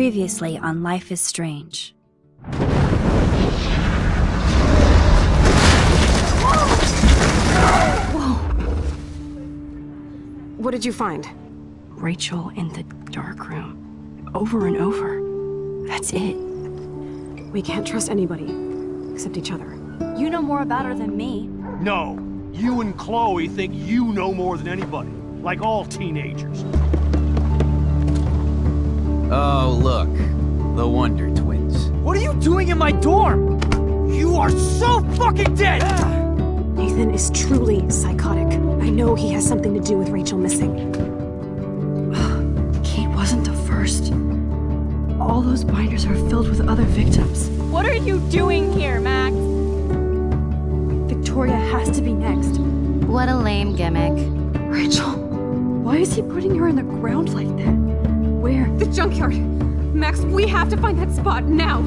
Previously on Life is Strange. Whoa! What did you find? Rachel in the dark room. Over and over. That's it. We can't trust anybody, except each other. You know more about her than me. No. You and Chloe think you know more than anybody. Like all teenagers. Oh, look. The Wonder Twins. What are you doing in my dorm? You are so fucking dead! Nathan is truly psychotic. I know he has something to do with Rachel missing. Kate wasn't the first. All those binders are filled with other victims. What are you doing here, Max? Victoria has to be next. What a lame gimmick. Rachel, why is he putting her in the ground like that? Where? The junkyard! Max, we have to find that spot now!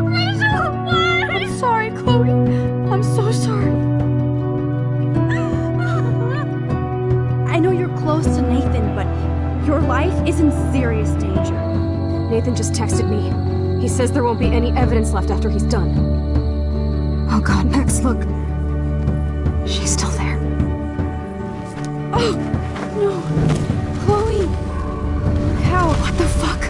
Rachel, why? I'm sorry, Chloe. I'm so sorry. I know you're close to Nathan, but your life is in serious danger. Nathan just texted me. He says there won't be any evidence left after he's done. Oh god, Max, look. She's still there. Oh, no. Chloe. How? What the fuck?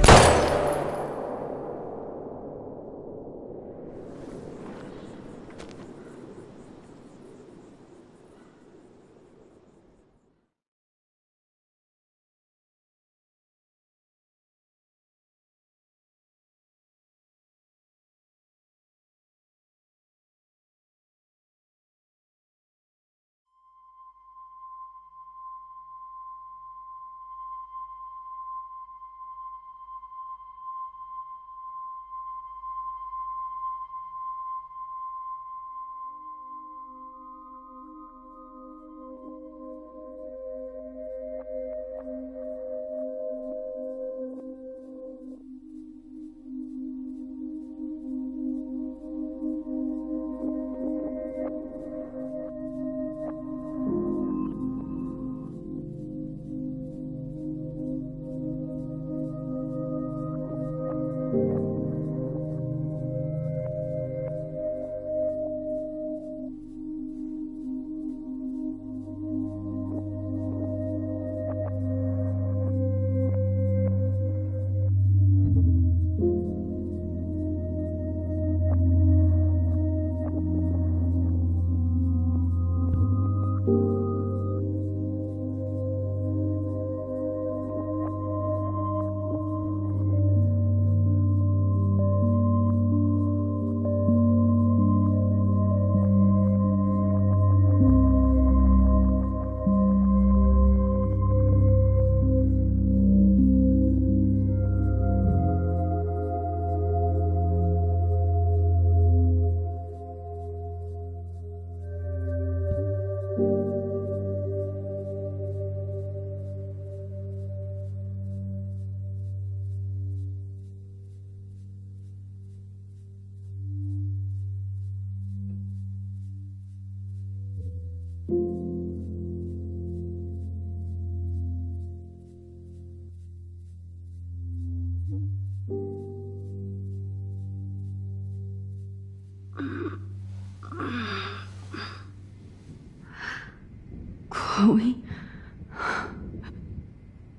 Chloe?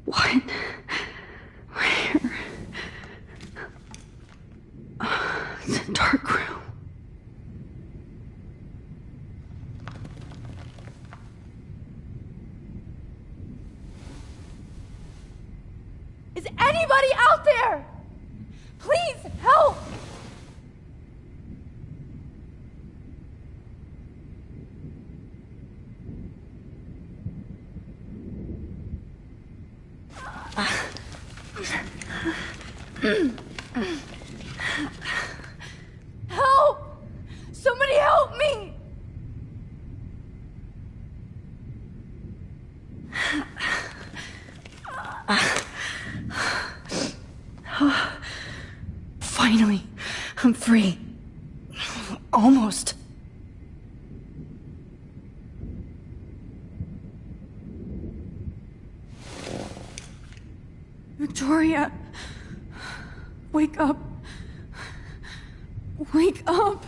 What? Where? The dark room. Is anybody out there? Please help! Help! Somebody help me! Finally, I'm free. Almost. Victoria, wake up. Wake up.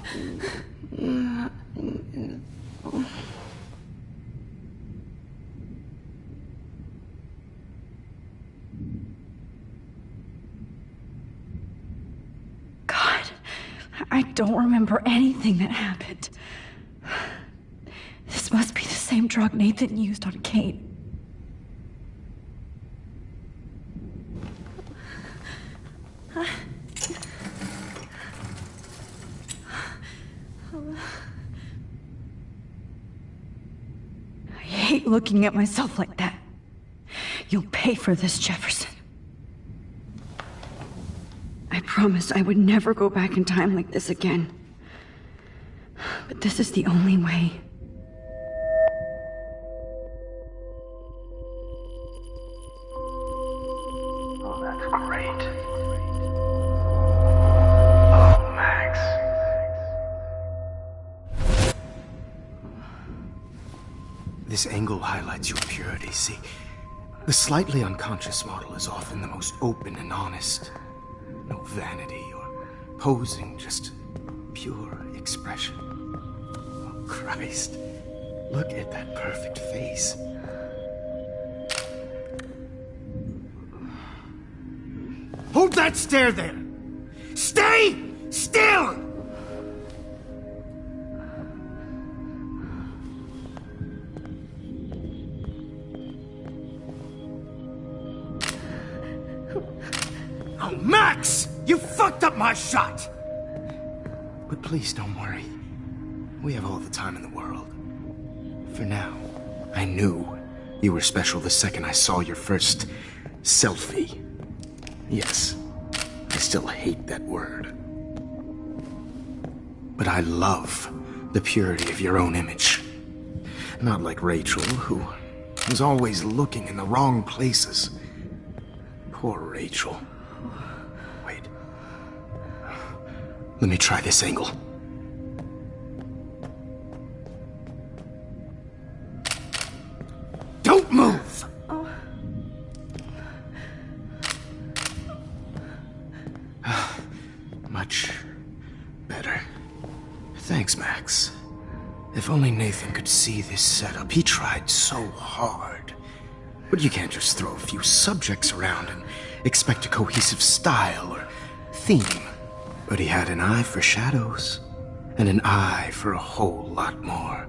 God, I don't remember anything that happened. This must be the same drug Nathan used on Kate. I hate looking at myself like that. You'll pay for this, Jefferson. I promised I would never go back in time like this again. But this is the only way. Oh, that's great. Oh, Max. This angle highlights your purity, see? The slightly unconscious model is often the most open and honest. No vanity or posing, just pure expression. Oh, Christ. Look at that perfect face. Hold that stare there! Stay still! Oh, Max! You fucked up my shot! But please don't worry. We have all the time in the world. For now, I knew you were special the second I saw your first selfie. Yes, I still hate that word. But I love the purity of your own image. Not like Rachel, who was always looking in the wrong places. Poor Rachel. Wait. Let me try this angle. Don't move! Much better. Thanks, Max. If only Nathan could see this setup. He tried so hard. But you can't just throw a few subjects around and expect a cohesive style or theme. But he had an eye for shadows, and an eye for a whole lot more,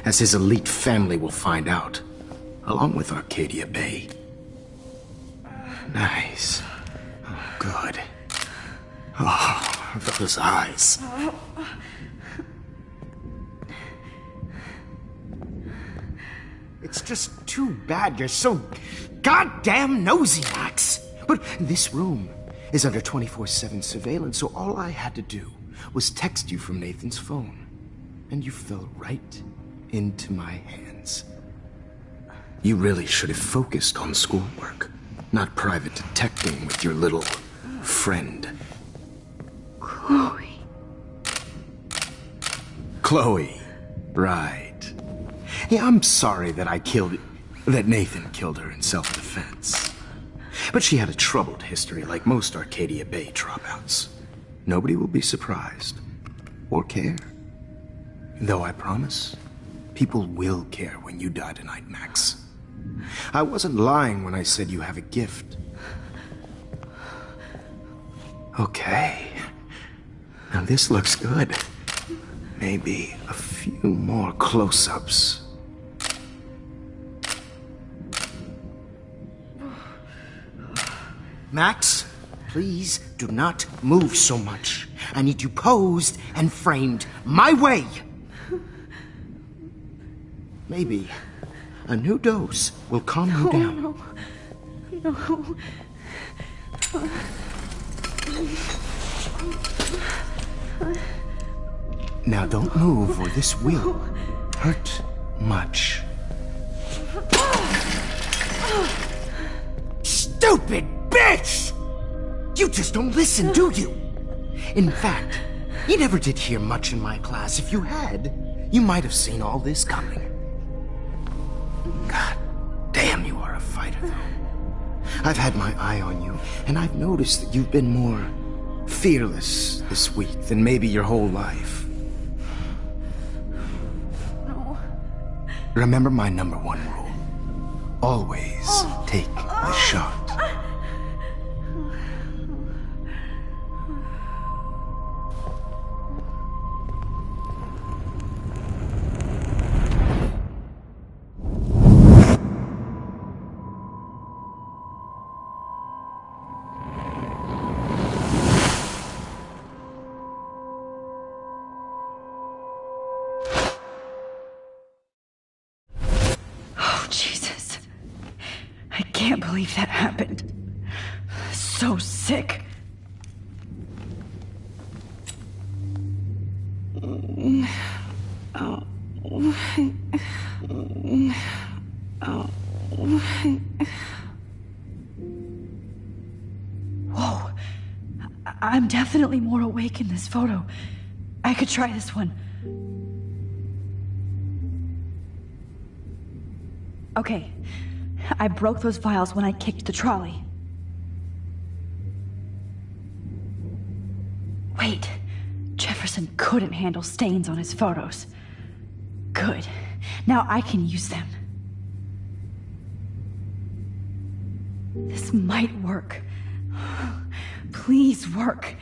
as his elite family will find out, along with Arcadia Bay. Nice. Oh, good. Oh, those eyes. It's just too bad you're so goddamn nosy, Max. But this room is under 24/7 surveillance, so all I had to do was text you from Nathan's phone. And you fell right into my hands. You really should have focused on schoolwork, not private detecting with your little friend. Chloe. Chloe. Right. Yeah, I'm sorry that that Nathan killed her in self-defense. But she had a troubled history like most Arcadia Bay dropouts. Nobody will be surprised. Or care. Though I promise, people will care when you die tonight, Max. I wasn't lying when I said you have a gift. Okay. Now this looks good. Maybe a few more close-ups. Max, please do not move so much. I need you posed and framed my way. Maybe a new dose will calm you down. No. Now don't move or this will hurt much. Stupid bitch! You just don't listen, do you? In fact, you never did hear much in my class. If you had, you might have seen all this coming. God damn, you are a fighter, though. I've had my eye on you, and I've noticed that you've been more fearless this week than maybe your whole life. No. Remember my number one rule. Always take the shot. Jesus. I can't believe that happened. So sick. Whoa. I'm definitely more awake in this photo. I could try this one. Okay, I broke those vials when I kicked the trolley. Wait, Jefferson couldn't handle stains on his photos. Good, now I can use them. This might work. Please work.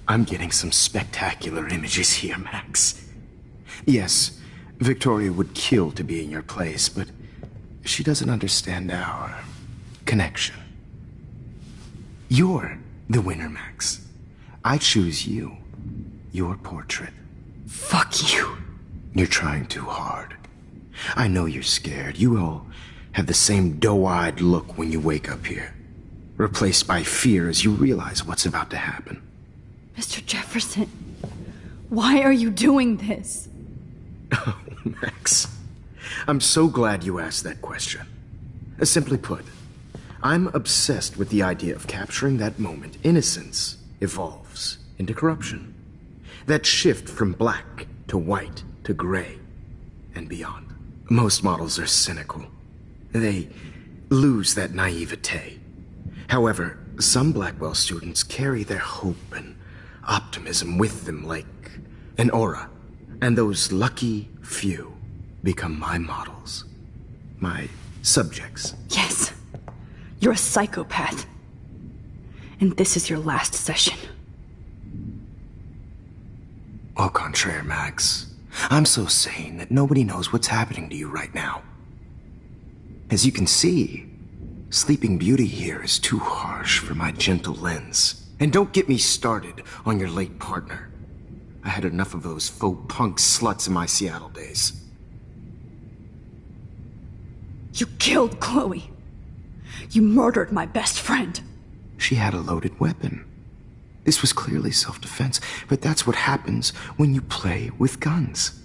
I'm getting some spectacular images here, Max. Yes, Victoria would kill to be in your place, but she doesn't understand our connection. You're the winner, Max. I choose you. Your portrait. Fuck you. You're trying too hard. I know you're scared. You all have the same doe-eyed look when you wake up here, replaced by fear as you realize what's about to happen. Mr. Jefferson, why are you doing this? Oh, Max. I'm so glad you asked that question. Simply put, I'm obsessed with the idea of capturing that moment innocence evolves into corruption. That shift from black to white to gray and beyond. Most models are cynical. They lose that naivete. However, some Blackwell students carry their hope and optimism with them like an aura. And those lucky few become my models. My subjects. Yes. You're a psychopath. And this is your last session. Au contraire, Max. I'm so sane that nobody knows what's happening to you right now. As you can see, Sleeping Beauty here is too harsh for my gentle lens. And don't get me started on your late partner. I had enough of those faux punk sluts in my Seattle days. You killed Chloe. You murdered my best friend. She had a loaded weapon. This was clearly self-defense, but that's what happens when you play with guns.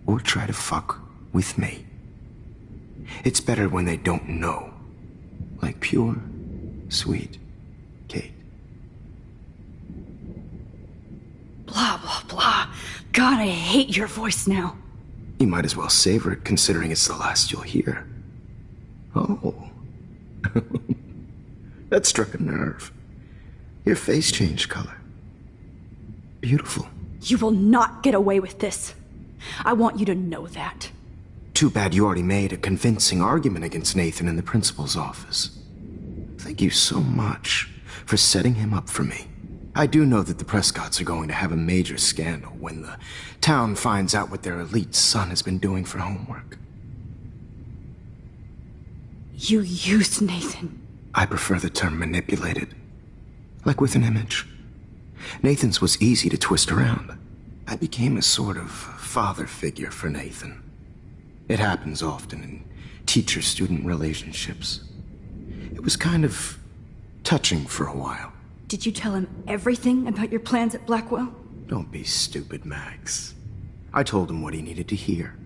Or try to fuck with me. It's better when they don't know. Like pure, sweet Kate. Blah, blah, blah. God, I hate your voice now. You might as well savor it, considering it's the last you'll hear. Oh. That struck a nerve. Your face changed color. Beautiful. You will not get away with this. I want you to know that. Too bad you already made a convincing argument against Nathan in the principal's office. Thank you so much for setting him up for me. I do know that the Prescotts are going to have a major scandal when the town finds out what their elite son has been doing for homework. You used Nathan. I prefer the term manipulated. Like with an image. Nathan's was easy to twist around. I became a sort of father figure for Nathan. It happens often in teacher-student relationships. It was kind of touching for a while. Did you tell him everything about your plans at Blackwell? Don't be stupid, Max. I told him what he needed to hear.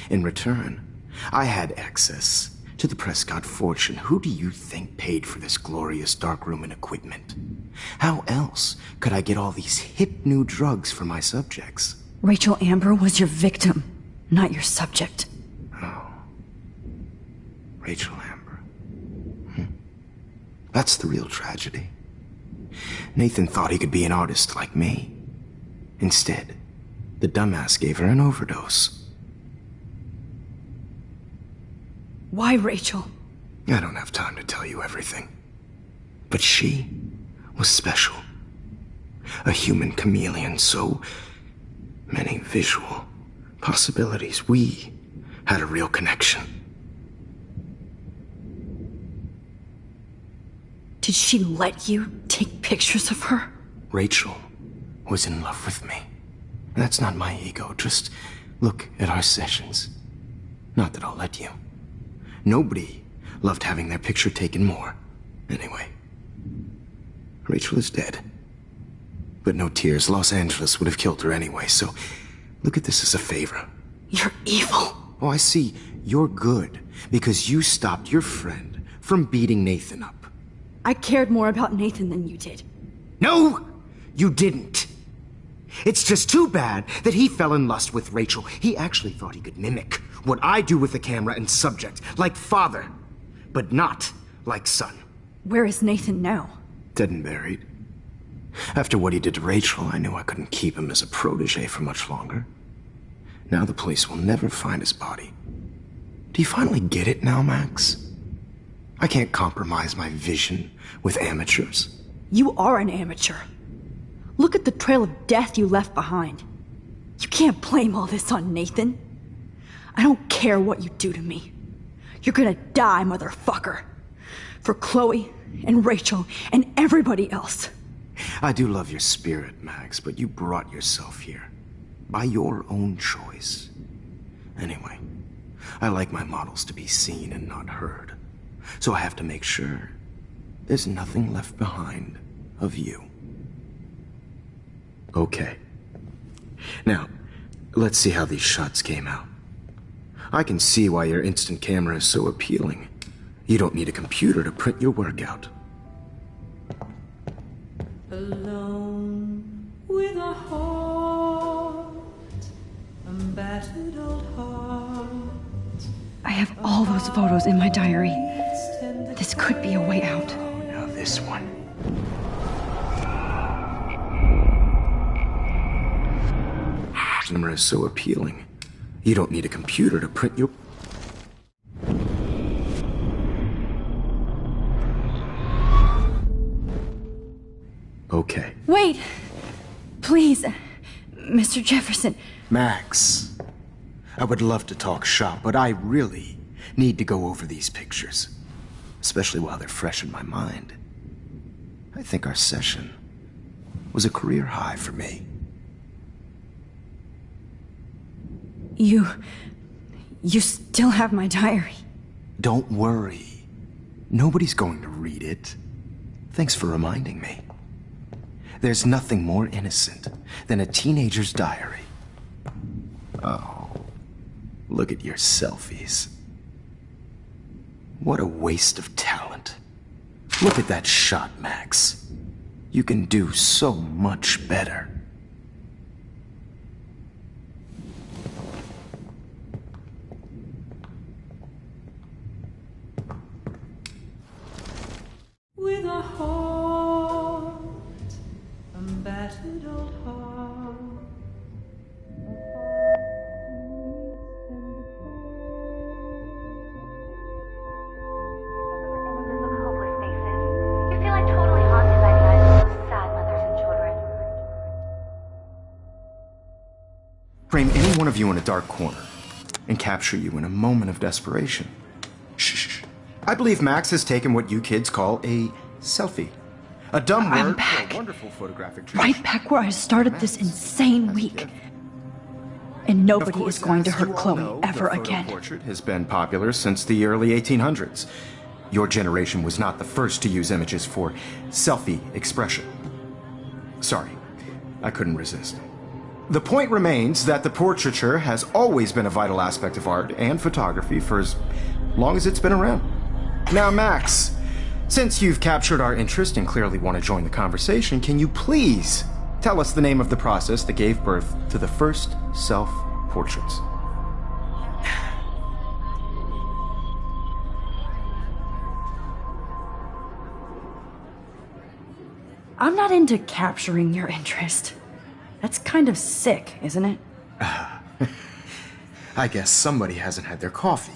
In return, I had access to the Prescott fortune. Who do you think paid for this glorious darkroom and equipment? How else could I get all these hip new drugs for my subjects? Rachel Amber was your victim, not your subject. Oh. Rachel Amber. That's the real tragedy. Nathan thought he could be an artist like me. Instead, the dumbass gave her an overdose. Why Rachel? I don't have time to tell you everything. But she was special. A human chameleon, so many visual possibilities. We had a real connection. Did she let you take pictures of her? Rachel was in love with me. That's not my ego. Just look at our sessions. Not that I'll let you. Nobody loved having their picture taken more. Anyway, Rachel is dead. But no tears. Los Angeles would have killed her anyway, so look at this as a favor. You're evil. Oh, I see. You're good because you stopped your friend from beating Nathan up. I cared more about Nathan than you did. No, you didn't. It's just too bad that he fell in lust with Rachel. He actually thought he could mimic what I do with the camera and subject, like father, but not like son. Where is Nathan now? Dead and buried. After what he did to Rachel, I knew I couldn't keep him as a protege for much longer. Now the police will never find his body. Do you finally get it now, Max? I can't compromise my vision with amateurs. You are an amateur. Look at the trail of death you left behind. You can't blame all this on Nathan. I don't care what you do to me. You're gonna die, motherfucker. For Chloe and Rachel and everybody else. I do love your spirit, Max, but you brought yourself here. By your own choice. Anyway, I like my models to be seen and not heard. So I have to make sure there's nothing left behind of you. Okay. Now, let's see how these shots came out. I can see why your instant camera is so appealing. You don't need a computer to print your work out. Alone with a heart, a battered old heart. I have all those photos in my diary. This could be a way out. Oh, now this one. Camera is so appealing. You don't need a computer to print your... Okay. Wait! Please, Mr. Jefferson. Max, I would love to talk shop, but I really need to go over these pictures. Especially while they're fresh in my mind. I think our session was a career high for me. You still have my diary. Don't worry. Nobody's going to read it. Thanks for reminding me. There's nothing more innocent than a teenager's diary. Oh, look at your selfies. What a waste of talent. Look at that shot, Max. You can do so much better. With a heart, a battered old heart. You feel like totally haunted by the eyes of sad mothers and children. Frame any one of you in a dark corner and capture you in a moment of desperation. Shh. I believe Max has taken what you kids call a selfie. A dumb word I'm back. for a wonderful photographic Right back where I started this insane week. And nobody is going to hurt Chloe ever again. The portrait has been popular since the early 1800s. Your generation was not the first to use images for selfie expression. Sorry, I couldn't resist. The point remains that the portraiture has always been a vital aspect of art and photography for as long as it's been around. Now, Max, since you've captured our interest and clearly want to join the conversation, can you please tell us the name of the process that gave birth to the first self-portraits? I'm not into capturing your interest. That's kind of sick, isn't it? I guess somebody hasn't had their coffee.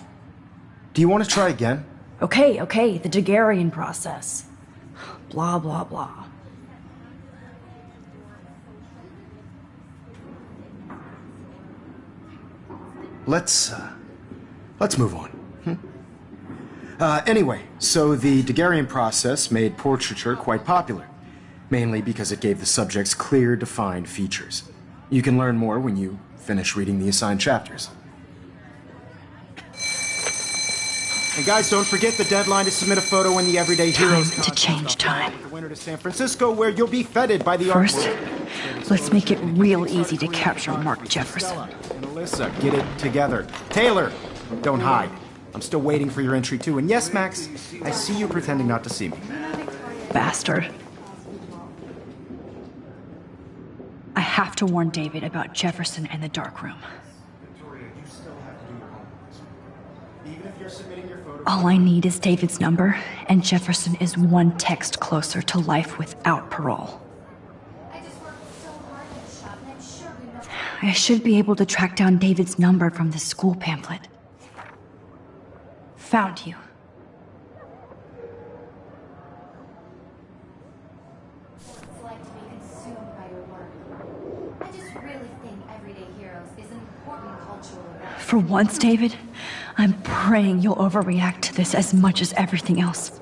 Do you want to try again? Okay, the Daguerrean process. Blah, blah, blah. Let's move on. Anyway, so the Daguerrean process made portraiture quite popular, mainly because it gave the subjects clear, defined features. You can learn more when you finish reading the assigned chapters. And guys, don't forget the deadline to submit a photo in the Everyday Heroes to change time. The winter to San Francisco, where you'll be feted by the First, artwork. let's make it real easy to capture Mark Jefferson. And Alyssa, get it together. Taylor, don't hide. I'm still waiting for your entry too. And yes, Max, I see you pretending not to see me. Bastard. I have to warn David about Jefferson and the dark room. All I need is David's number, and Jefferson is one text closer to life without parole. I should be able to track down David's number from the school pamphlet. Found you. It's like to be consumed by your work. I just really think Everyday Heroes is an important cultural event. For once, David, I'm praying you'll overreact to this as much as everything else.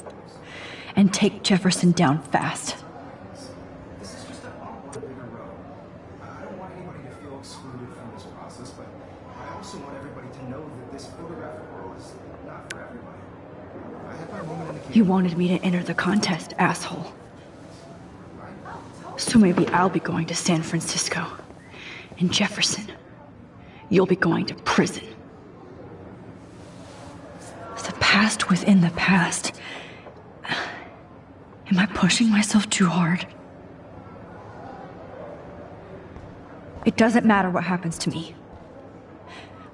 And take Jefferson down fast. This is just a bigger road. I don't want anybody to feel excluded from this process, but I also want everybody to know that this photographic world is not for everybody. I had my moment in the cave. You wanted me to enter the contest, asshole. So maybe I'll be going to San Francisco. And Jefferson, you'll be going to prison. The past within the past. Am I pushing myself too hard? It doesn't matter what happens to me.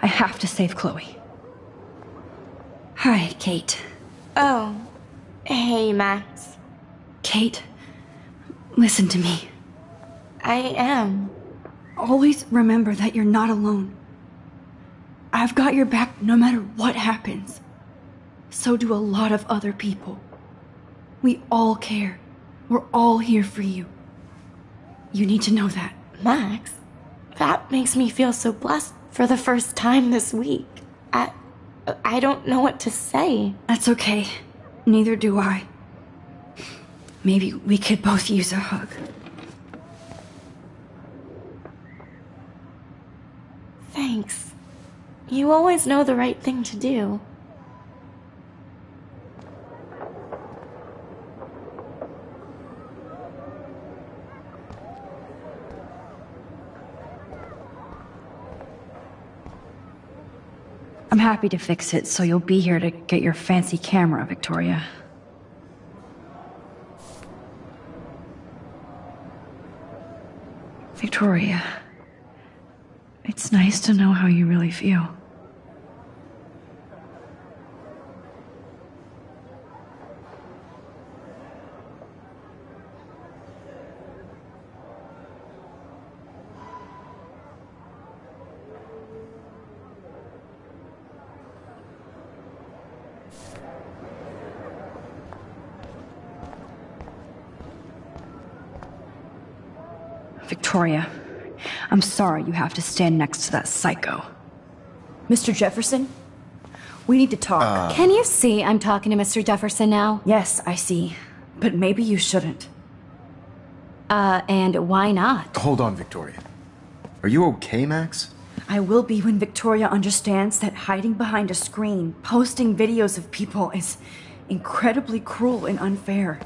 I have to save Chloe. Hi, Kate. Oh. Hey, Max. Kate, listen to me. I am. Always remember that you're not alone. I've got your back no matter what happens. So do a lot of other people. We all care. We're all here for you. You need to know that. Max, that makes me feel so blessed for the first time this week. I don't know what to say. That's okay. Neither do I. Maybe we could both use a hug. Thanks. You always know the right thing to do. I'm happy to fix it, so you'll be here to get your fancy camera, Victoria. Victoria, it's nice to know how you really feel. Victoria, I'm sorry you have to stand next to that psycho. Mr. Jefferson, we need to talk. Can you see I'm talking to Mr. Jefferson now? Yes, I see. But maybe you shouldn't. And why not? Hold on, Victoria. Are you okay, Max? I will be when Victoria understands that hiding behind a screen, posting videos of people is incredibly cruel and unfair.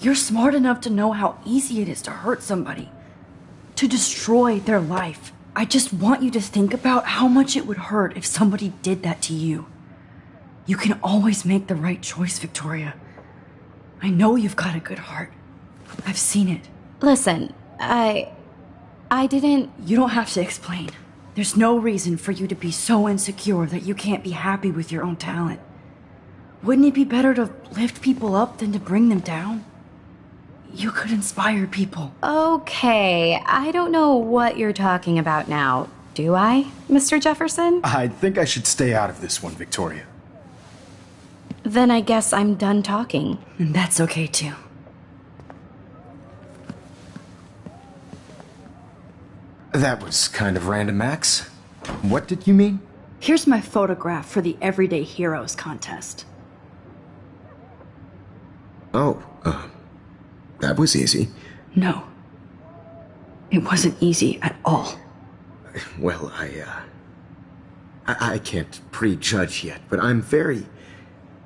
You're smart enough to know how easy it is to hurt somebody. to destroy their life. I just want you to think about how much it would hurt if somebody did that to you. You can always make the right choice, Victoria. I know you've got a good heart. I've seen it. Listen, I didn't... You don't have to explain. There's no reason for you to be so insecure that you can't be happy with your own talent. Wouldn't it be better to lift people up than to bring them down? You could inspire people. Okay, I don't know what you're talking about now. Do I, Mr. Jefferson? I think I should stay out of this one, Victoria. Then I guess I'm done talking. And that's okay too. That was kind of random, Max. What did you mean? Here's my photograph for the Everyday Heroes contest. Oh, that was easy. No. It wasn't easy at all. Well, I can't prejudge yet, but I'm very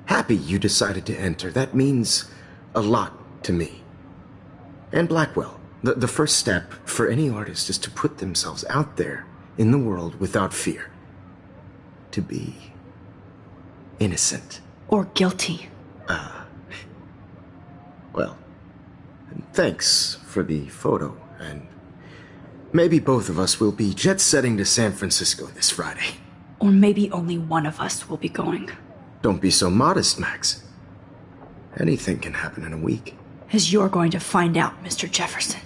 happy you decided to enter. That means a lot to me. And Blackwell. The first step for any artist is to put themselves out there in the world without fear. To be innocent. Or guilty. Well, thanks for the photo, and maybe both of us will be jet-setting to San Francisco this Friday. Or maybe only one of us will be going. Don't be so modest, Max. Anything can happen in a week. As you're going to find out, Mr. Jefferson.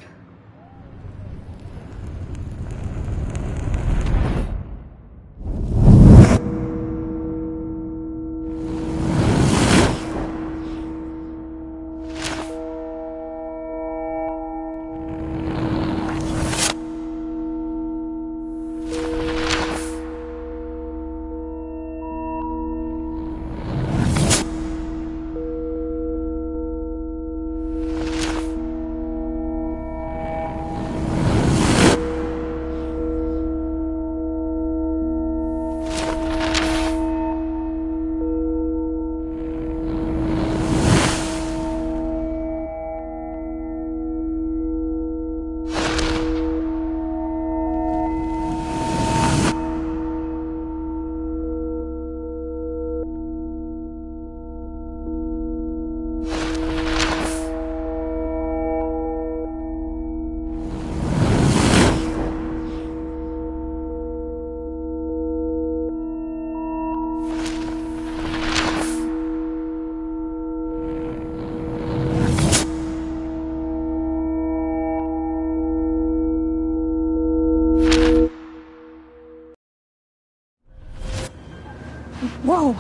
Whoa!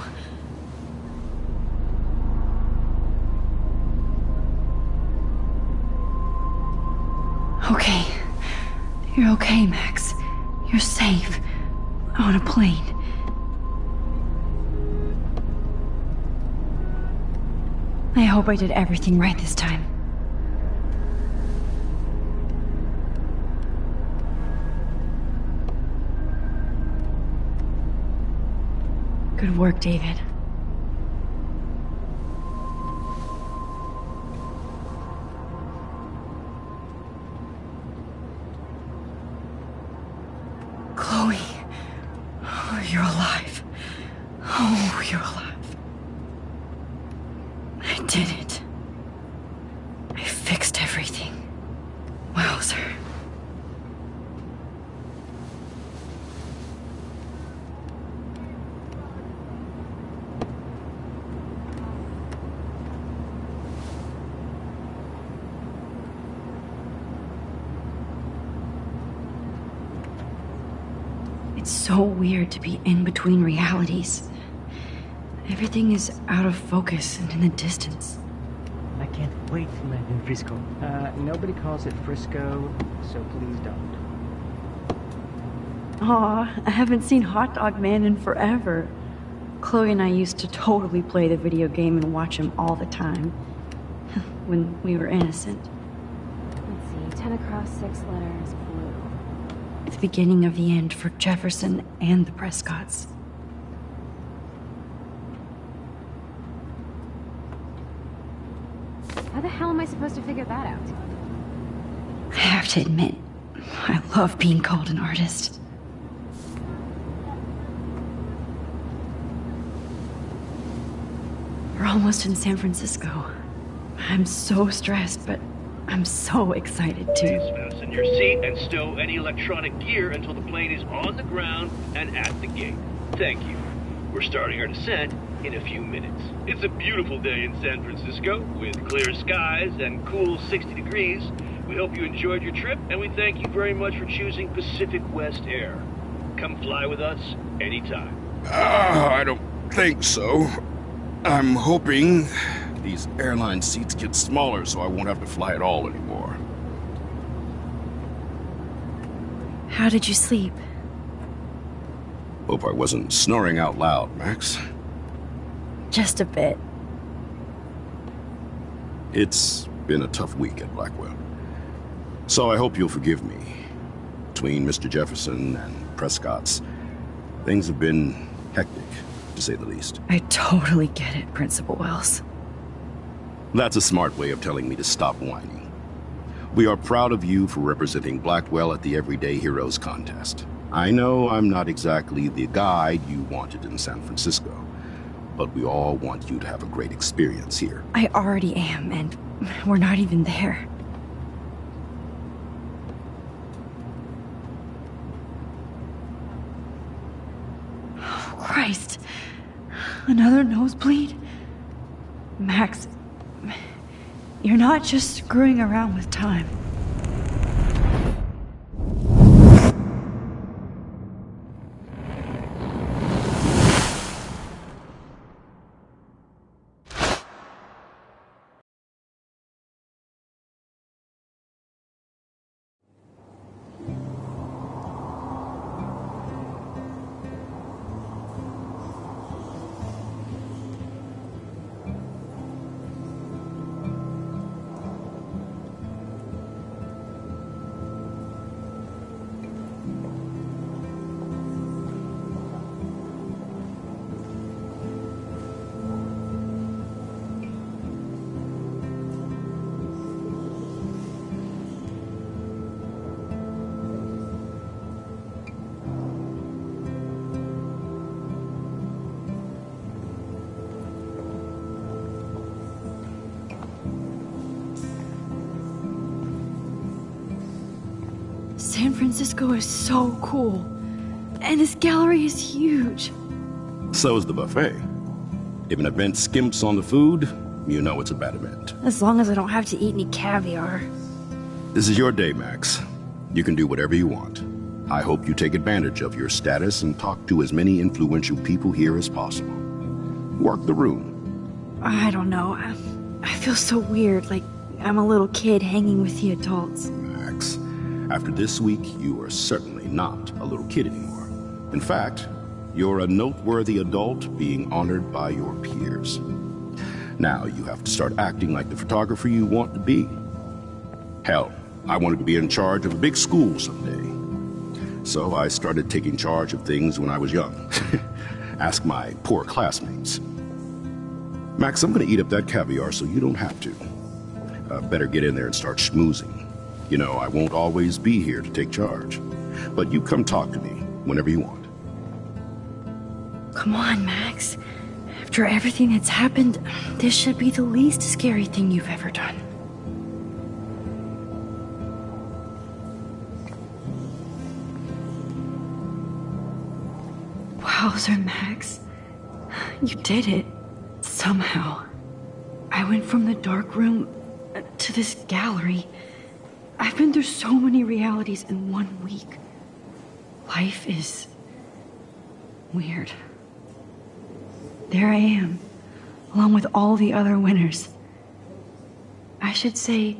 Okay. You're okay, Max. You're safe. On a plane. I hope I did everything right this time. Good work, David. Chloe. Oh, you're alive. Oh, you're alive. I did it. I fixed everything. Wowzer. It's so weird to be in between realities. Everything is out of focus and in the distance. I can't wait to land in Frisco. Nobody calls it Frisco, so please don't. Aw, I haven't seen Hot Dog Man in forever. Chloe and I used to totally play the video game and watch him all the time. When we were innocent. Let's see, 10 across, 6 letters, blue. The beginning of the end for Jefferson and the Prescotts. How the hell am I supposed to figure that out? I have to admit, I love being called an artist. We're almost in San Francisco. I'm so stressed, but I'm so excited too. Please fasten your seat and stow any electronic gear until the plane is on the ground and at the gate. Thank you. We're starting our descent in a few minutes. It's a beautiful day in San Francisco with clear skies and cool 60 degrees. We hope you enjoyed your trip, and we thank you very much for choosing Pacific West Air. Come fly with us anytime. I don't think so. I'm hoping these airline seats get smaller so I won't have to fly at all anymore. How did you sleep? Hope I wasn't snoring out loud, Max. Just a bit. It's been a tough week at Blackwell. So I hope you'll forgive me. Between Mr. Jefferson and Prescott's, things have been hectic, to say the least. I totally get it, Principal Wells. That's a smart way of telling me to stop whining. We are proud of you for representing Blackwell at the Everyday Heroes contest. I know I'm not exactly the guide you wanted in San Francisco, but we all want you to have a great experience here. I already am, and we're not even there. Oh, Christ. Another nosebleed? Max, you're not just screwing around with time. San Francisco is so cool. And this gallery is huge. So is the buffet. If an event skimps on the food, you know it's a bad event. As long as I don't have to eat any caviar. This is your day, Max. You can do whatever you want. I hope you take advantage of your status and talk to as many influential people here as possible. Work the room. I don't know. I feel so weird, like I'm a little kid hanging with the adults. Max, after this week, you are certainly not a little kid anymore. In fact, you're a noteworthy adult being honored by your peers. Now you have to start acting like the photographer you want to be. Hell, I wanted to be in charge of a big school someday. So I started taking charge of things when I was young. Ask my poor classmates. Max, I'm gonna eat up that caviar so you don't have to. Better get in there and start schmoozing. You know, I won't always be here to take charge. But you come talk to me whenever you want. Come on, Max. After everything that's happened, this should be the least scary thing you've ever done. Wowzer, Max. You did it. Somehow. I went from the dark room to this gallery. I've been through so many realities in 1 week. Life is weird. There I am, along with all the other winners. I should say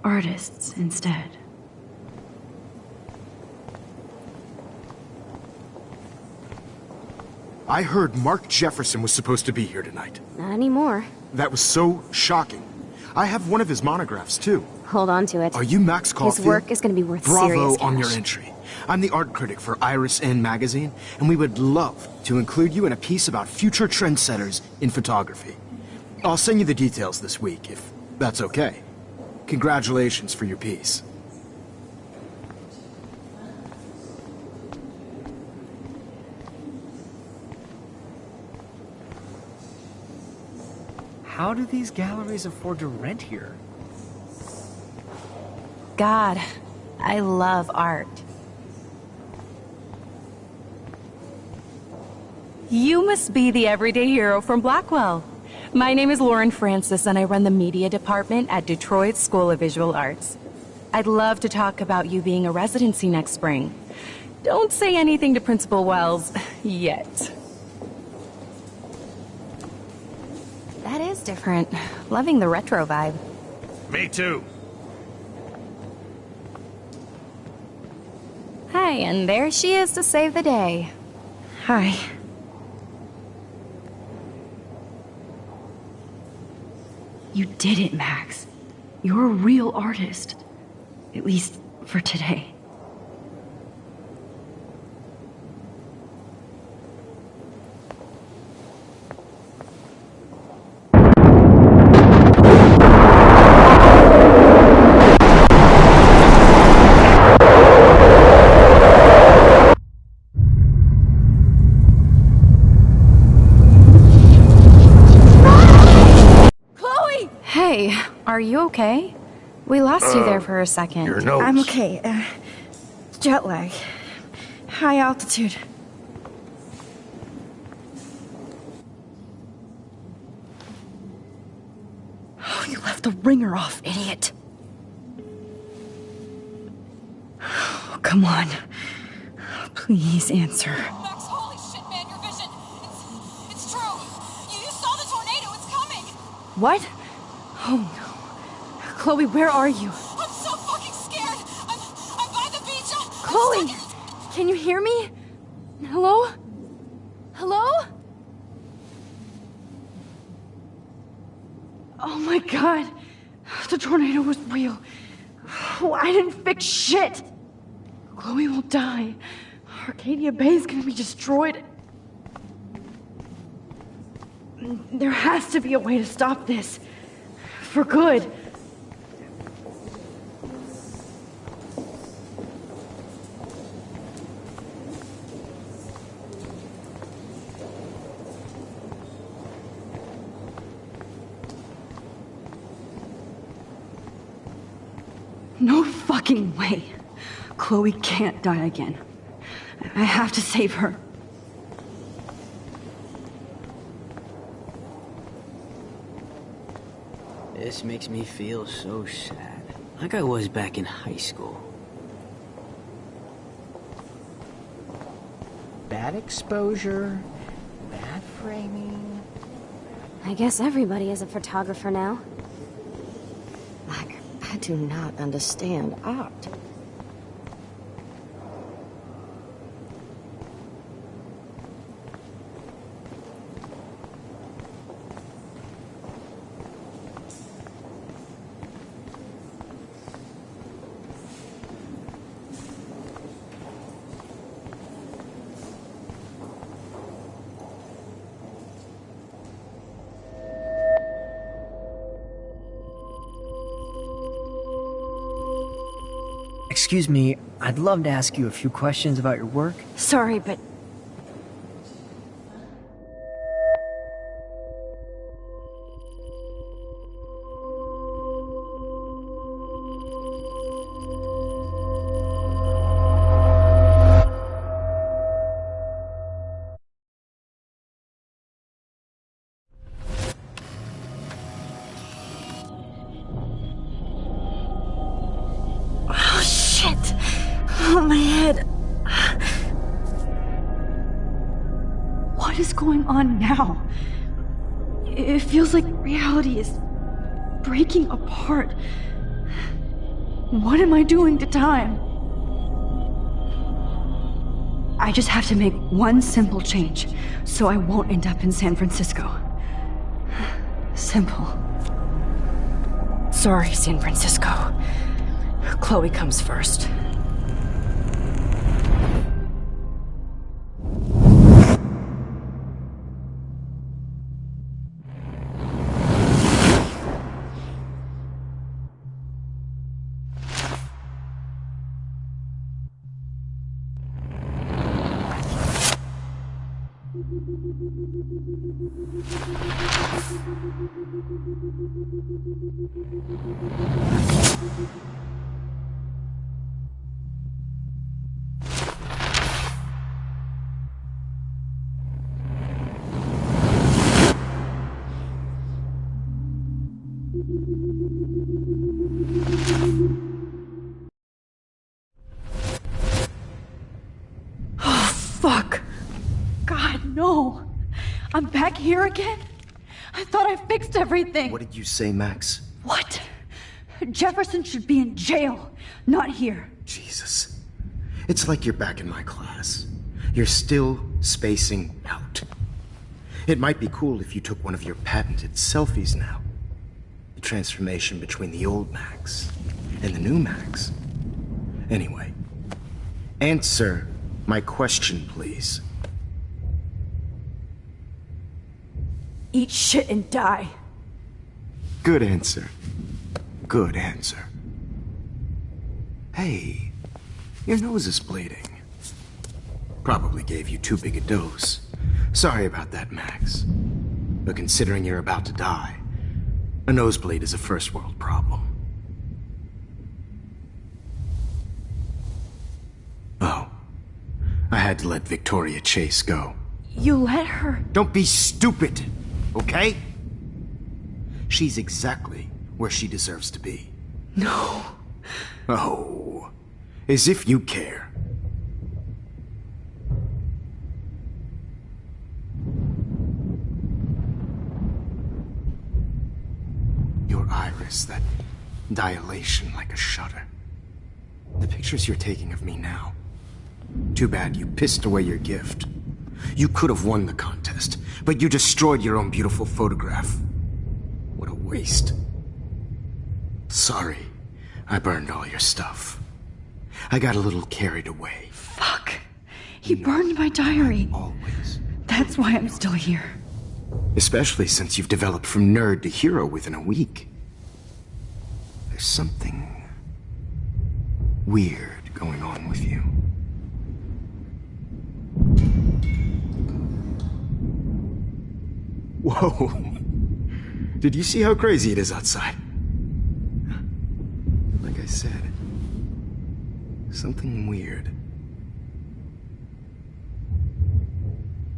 artists instead. I heard Mark Jefferson was supposed to be here tonight. Not anymore. That was so shocking. I have one of his monographs, too. Hold on to it. Are you Max Caulfield? His work is going to be worth serious Bravo cash. on your entry. I'm the art critic for Iris N magazine, and we would love to include you in a piece about future trendsetters in photography. I'll send you the details this week, if that's okay. Congratulations for your piece. How do these galleries afford to rent here? God, I love art. You must be the everyday hero from Blackwell. My name is Lauren Francis, and I run the media department at Detroit School of Visual Arts. I'd love to talk about you being a residency next spring. Don't say anything to Principal Wells yet. That is different. Loving the retro vibe. Me too. Hi, and there she is to save the day. Hi. You did it, Max. You're a real artist. At least for today. Hey, are you okay? We lost you there for a second. Your nose. I'm okay. Jet lag. High altitude. Oh, you left the ringer off, idiot. Oh, come on. Please answer. Max, holy shit, man, your vision. It's true. You saw the tornado. It's coming. What? Oh no. Chloe, where are you? I'm so fucking scared. I'm by the beach. Chloe! Can you hear me? Hello? Hello? Oh my god. The tornado was real. Oh, I didn't fix shit. Chloe will die. Arcadia Bay is gonna be destroyed. There has to be a way to stop this. For good. No fucking way. Chloe can't die again. I have to save her. This makes me feel so sad. Like I was back in high school. Bad exposure, bad framing. I guess everybody is a photographer now. Like, I do not understand art. Excuse me, I'd love to ask you a few questions about your work. Sorry, but... Oh, my head. What is going on now? It feels like reality is breaking apart. What am I doing to time? I just have to make one simple change, so I won't end up in San Francisco. Simple. Sorry, San Francisco. Chloe comes first. Oh, fuck. God, no. I'm back here again? I thought I fixed everything. What did you say, Max? What? Jefferson should be in jail, not here. Jesus. It's like you're back in my class. You're still spacing out. It might be cool if you took one of your patented selfies now. The transformation between the old Max and the new Max. Anyway, answer my question, please. Eat shit and die. Good answer. Good answer. Hey, your nose is bleeding. Probably gave you too big a dose. Sorry about that, Max. But considering you're about to die, a nosebleed is a first world problem. Oh, I had to let Victoria Chase go. You let her? Don't be stupid, okay? She's exactly where she deserves to be. No. Oh, as if you care. Your iris, that dilation like a shutter. The pictures you're taking of me now. Too bad you pissed away your gift. You could have won the contest, but you destroyed your own beautiful photograph. What a waste. Sorry, I burned all your stuff. I got a little carried away. Fuck. He burned my diary. Always. That's why I'm still here. Especially since you've developed from nerd to hero within a week. There's something weird going on with you. Whoa. Did you see how crazy it is outside? Like I said, something weird.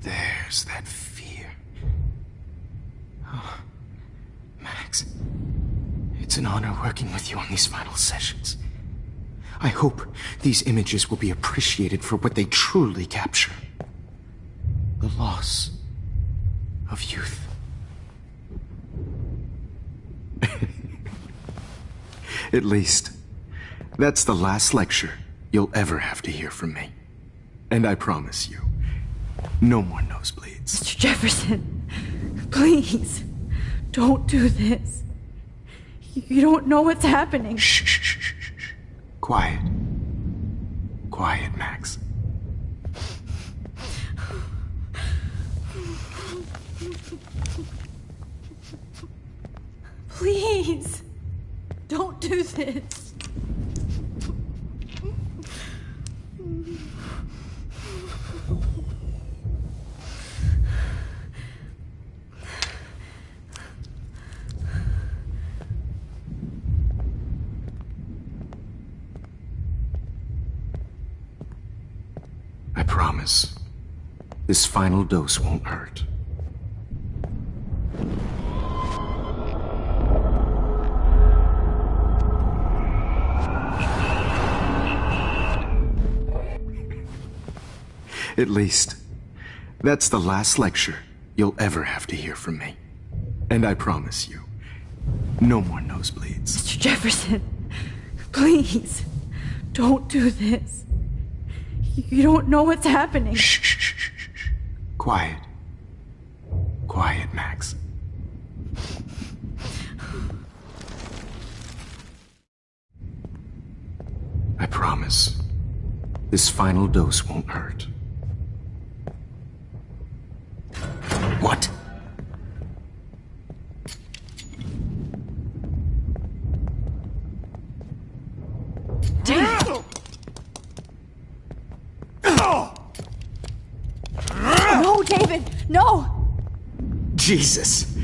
There's that fear. Oh, Max, it's an honor working with you on these final sessions. I hope these images will be appreciated for what they truly capture. The loss of youth. At least, that's the last lecture you'll ever have to hear from me. And I promise you, no more nosebleeds. Mr. Jefferson, please, don't do this. You don't know what's happening. Shh, shh, shh, shh, shh. Quiet. Quiet, Max. Please, don't do this. I promise, this final dose won't hurt. At least, that's the last lecture you'll ever have to hear from me. And I promise you, no more nosebleeds. Mr. Jefferson, please, don't do this. You don't know what's happening. Shh, shh, shh, shh, shh. Quiet. Quiet, Max. I promise, this final dose won't hurt. What? Damn! No, David! David, no! Jesus.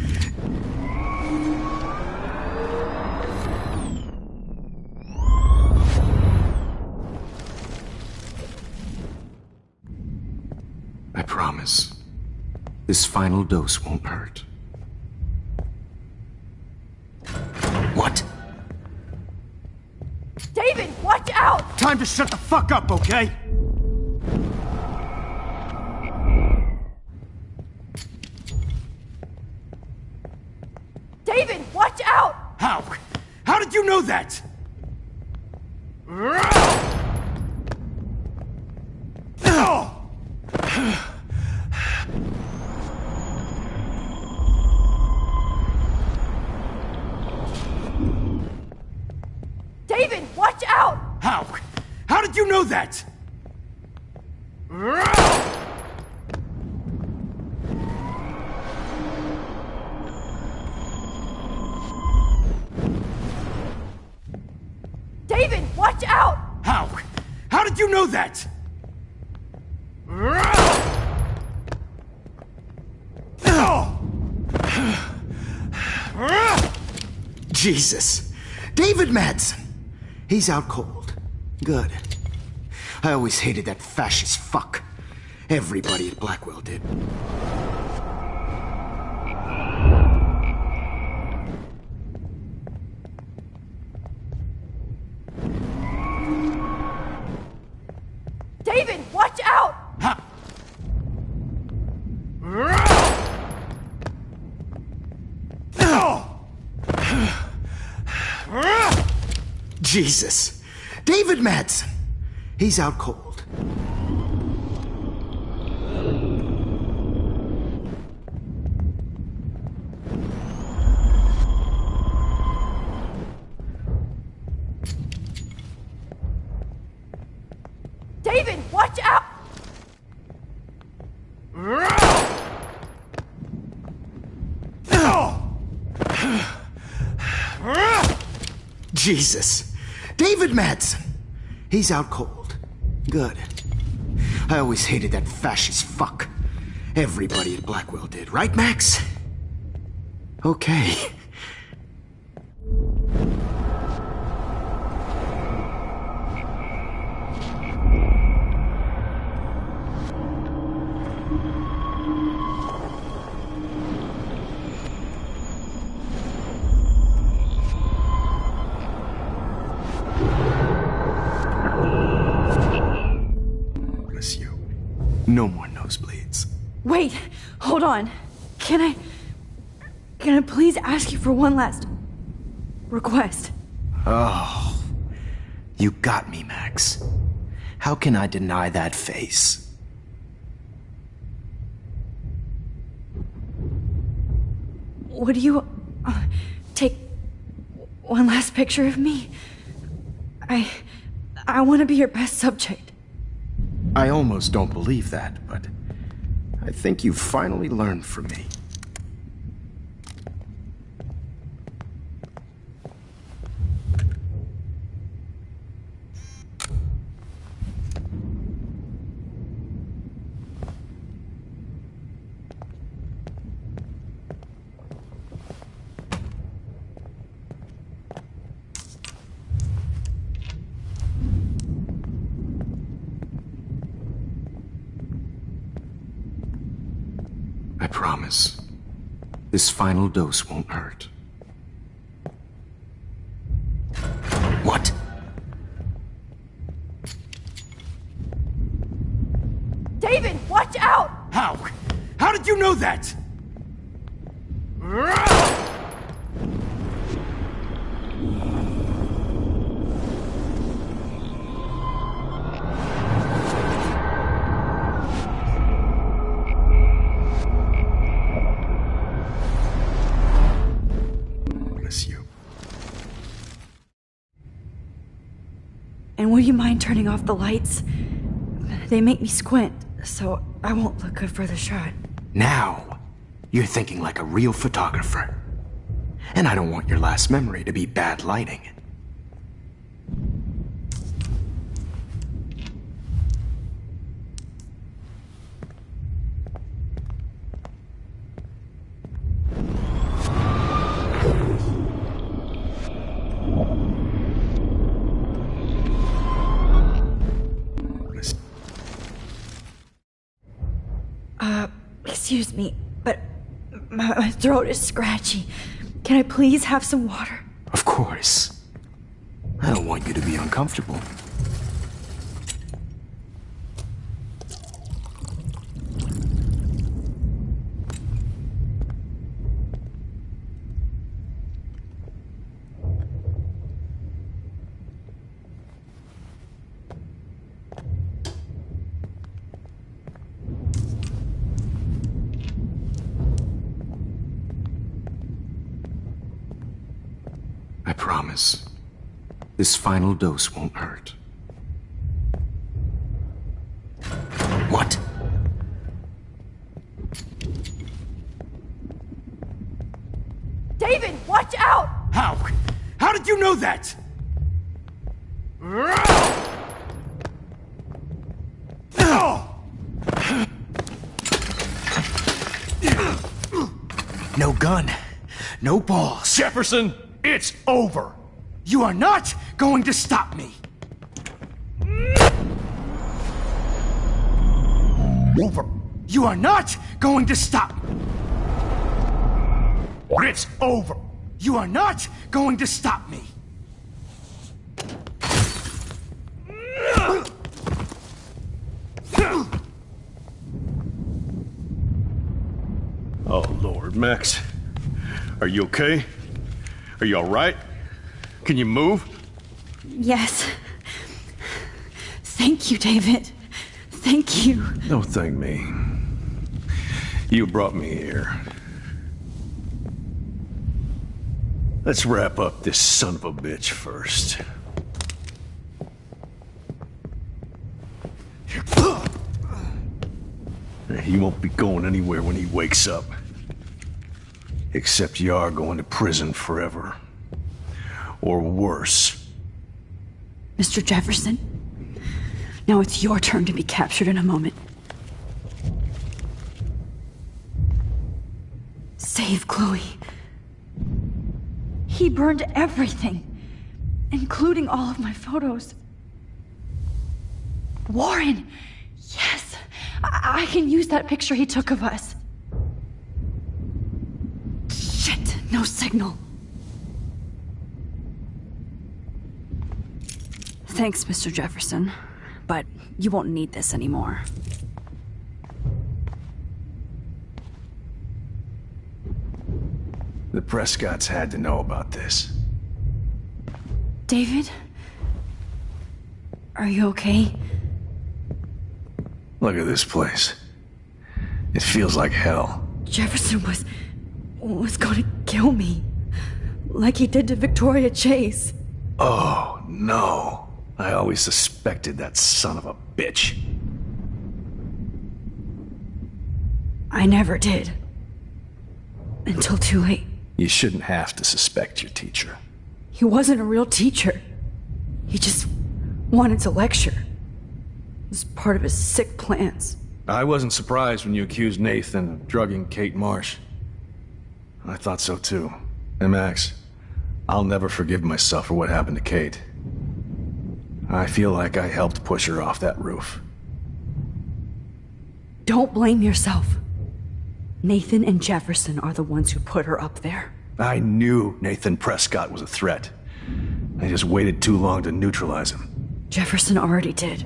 I promise. This final dose won't hurt. What? David, watch out! Time to shut the fuck up, okay? David, watch out! How? How did you know that? David, watch out! How? How did you know that? David, watch out! How? How did you know that? Jesus. David Madsen. He's out cold. Good. I always hated that fascist fuck. Everybody at Blackwell did. David, watch out! Jesus. David Madsen. He's out cold. David, watch out! Jesus. David Madsen. He's out cold. Good. I always hated that fascist fuck. Everybody at Blackwell did, right, Max? Okay. No more nosebleeds. Wait, hold on. Can I please ask you for one last request? Oh, you got me, Max. How can I deny that face? Would you take one last picture of me? I want to be your best subject. I almost don't believe that, but I think you've finally learned from me. I promise. This final dose won't hurt. What? David, watch out! How? How did you know that? And would you mind turning off the lights? They make me squint, so I won't look good for the shot. Now, you're thinking like a real photographer. And I don't want your last memory to be bad lighting. Excuse me, but my throat is scratchy. Can I please have some water? Of course. I don't want you to be uncomfortable. I promise. This final dose won't hurt. What? David, watch out! How? How did you know that? No gun. No balls. Jefferson, it's over. You are not going to stop me. Over. You are not going to stop me. It's over. You are not going to stop me. Oh, Lord, Max. Are you okay? Are you all right? Can you move? Yes. Thank you, David. Thank you. Don't thank me. You brought me here. Let's wrap up this son of a bitch first. He won't be going anywhere when he wakes up. Except you are going to prison forever. Or worse. Mr. Jefferson, now it's your turn to be captured in a moment. Save Chloe. He burned everything, including all of my photos. Warren! Yes! I can use that picture he took of us. Shit, no signal. Thanks, Mr. Jefferson, but you won't need this anymore. The Prescotts had to know about this. David? Are you okay? Look at this place. It feels like hell. Jefferson was going to kill me. Like he did to Victoria Chase. Oh, no. I always suspected that son of a bitch. I never did. Until too late. You shouldn't have to suspect your teacher. He wasn't a real teacher. He just wanted to lecture. It was part of his sick plans. I wasn't surprised when you accused Nathan of drugging Kate Marsh. I thought so too. And Max, I'll never forgive myself for what happened to Kate. I feel like I helped push her off that roof. Don't blame yourself. Nathan and Jefferson are the ones who put her up there. I knew Nathan Prescott was a threat. I just waited too long to neutralize him. Jefferson already did.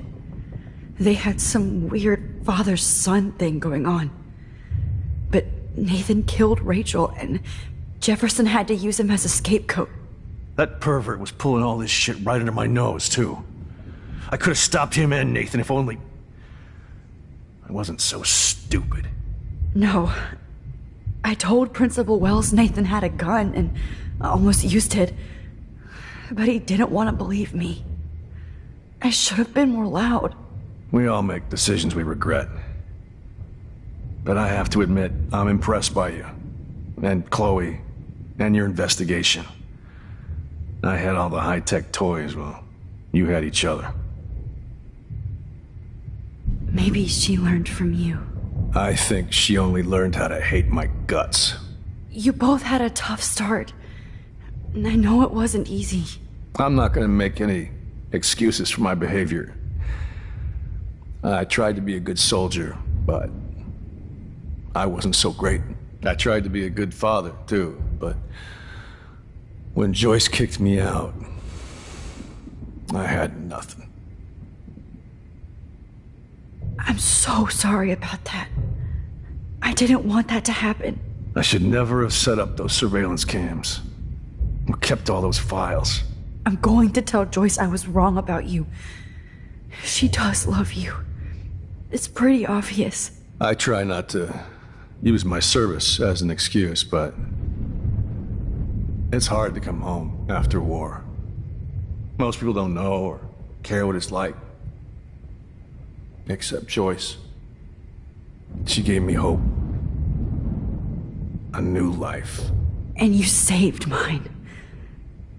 They had some weird father-son thing going on. But Nathan killed Rachel, and Jefferson had to use him as a scapegoat. That pervert was pulling all this shit right under my nose, too. I could have stopped him and Nathan if only... I wasn't so stupid. No. I told Principal Wells Nathan had a gun and almost used it. But he didn't want to believe me. I should have been more loud. We all make decisions we regret. But I have to admit, I'm impressed by you. And Chloe. And your investigation. I had all the high-tech toys, well, you had each other. Maybe she learned from you. I think she only learned how to hate my guts. You both had a tough start. And I know it wasn't easy. I'm not gonna make any excuses for my behavior. I tried to be a good soldier, but I wasn't so great. I tried to be a good father, too, but when Joyce kicked me out, I had nothing. I'm so sorry about that. I didn't want that to happen. I should never have set up those surveillance cams. Or kept all those files. I'm going to tell Joyce I was wrong about you. She does love you. It's pretty obvious. I try not to use my service as an excuse, but it's hard to come home after war. Most people don't know or care what it's like. Except Joyce. She gave me hope. A new life. And you saved mine.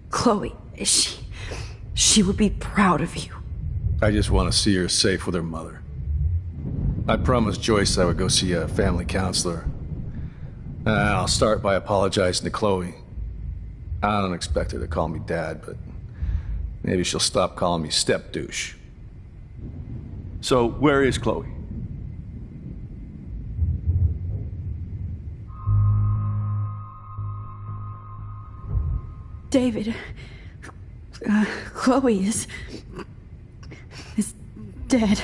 Chloe, she would be proud of you. I just want to see her safe with her mother. I promised Joyce I would go see a family counselor. I'll start by apologizing to Chloe. I don't expect her to call me Dad, but maybe she'll stop calling me step douche. So, where is Chloe? David, Chloe is dead.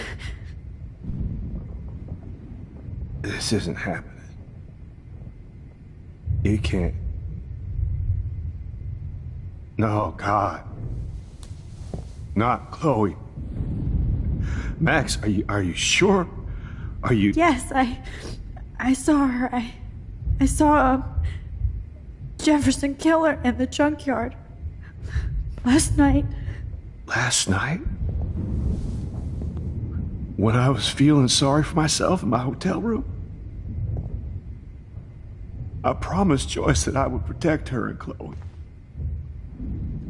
This isn't happening. You can't. No, God. Not Chloe. Max, are you sure? Are you... Yes, I saw her. I saw Jefferson Killer in the junkyard. Last night. Last night? When I was feeling sorry for myself in my hotel room? I promised Joyce that I would protect her and Chloe.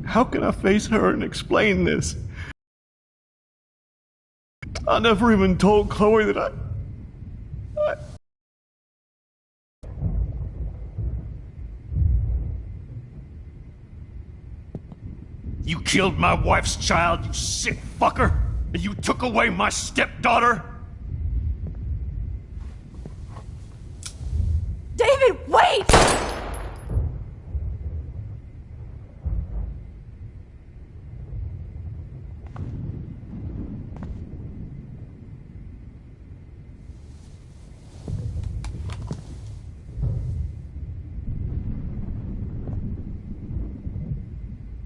How can I face her and explain this? I never even told Chloe that I... You killed my wife's child, you sick fucker! And you took away my stepdaughter? David, wait!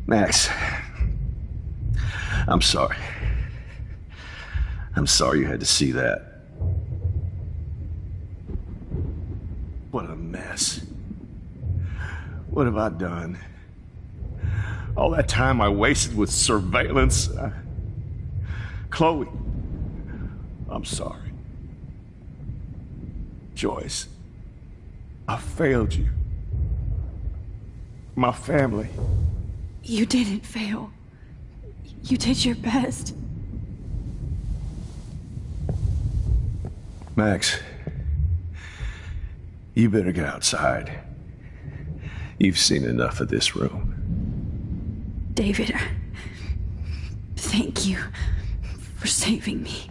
Max, I'm sorry. I'm sorry you had to see that. What a mess. What have I done? All that time I wasted with surveillance. Chloe, I'm sorry. Joyce, I failed you. My family. You didn't fail. You did your best. Max, you better get outside. You've seen enough of this room. David, thank you for saving me.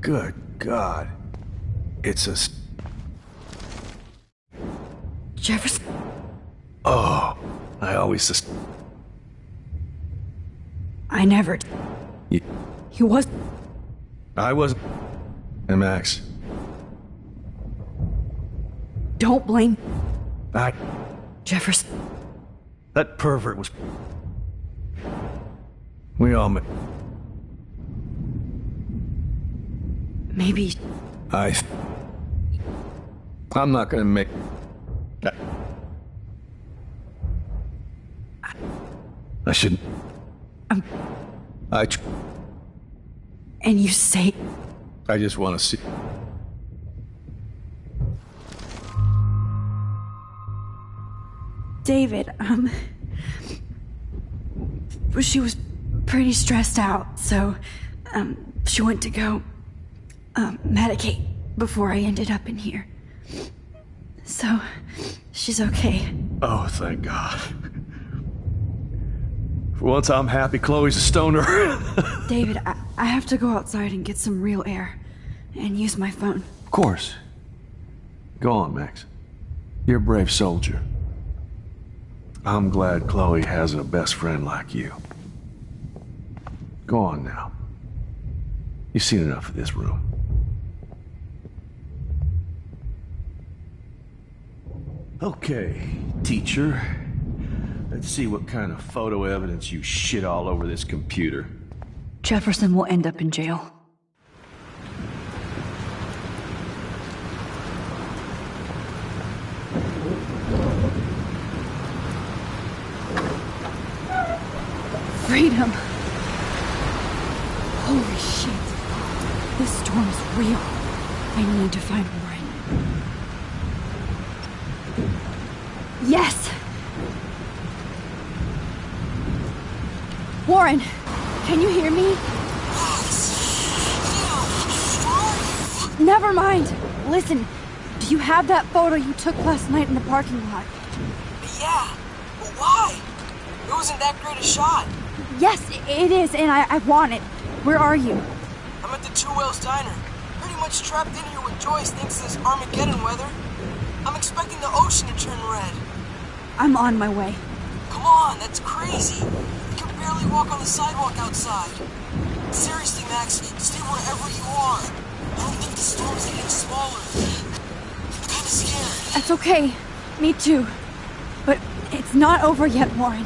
Good God. It's a... Jefferson? Oh, I always... I never... You... He was... I was... And Max. Don't blame... I... Jefferson. That pervert was... We all... Maybe... I'm not gonna make... I shouldn't... And you say... I just want to see... David, she was pretty stressed out, so, she went to go, medicate before I ended up in here. So, she's okay. Oh, thank God. For once I'm happy Chloe's a stoner. David, I have to go outside and get some real air, and use my phone. Of course. Go on, Max. You're a brave soldier. I'm glad Chloe has a best friend like you. Go on now. You've seen enough of this room. Okay, teacher. Let's see what kind of photo evidence you shit all over this computer. Jefferson will end up in jail. Freedom! Holy shit. This storm is real. I need to find Warren. Yes! Warren, can you hear me? Never mind. Listen, do you have that photo you took last night in the parking lot? Yeah, but why? It wasn't that great a shot. Yes, it is, and I want it. Where are you? I'm at the Two Whales Diner. Pretty much trapped in here with Joyce thanks to this Armageddon weather. I'm expecting the ocean to turn red. I'm on my way. Come on, that's crazy. You can barely walk on the sidewalk outside. Seriously, Max, stay wherever you are. I don't think the storm's getting smaller. I'm kinda scared. That's okay. Me too. But it's not over yet, Warren.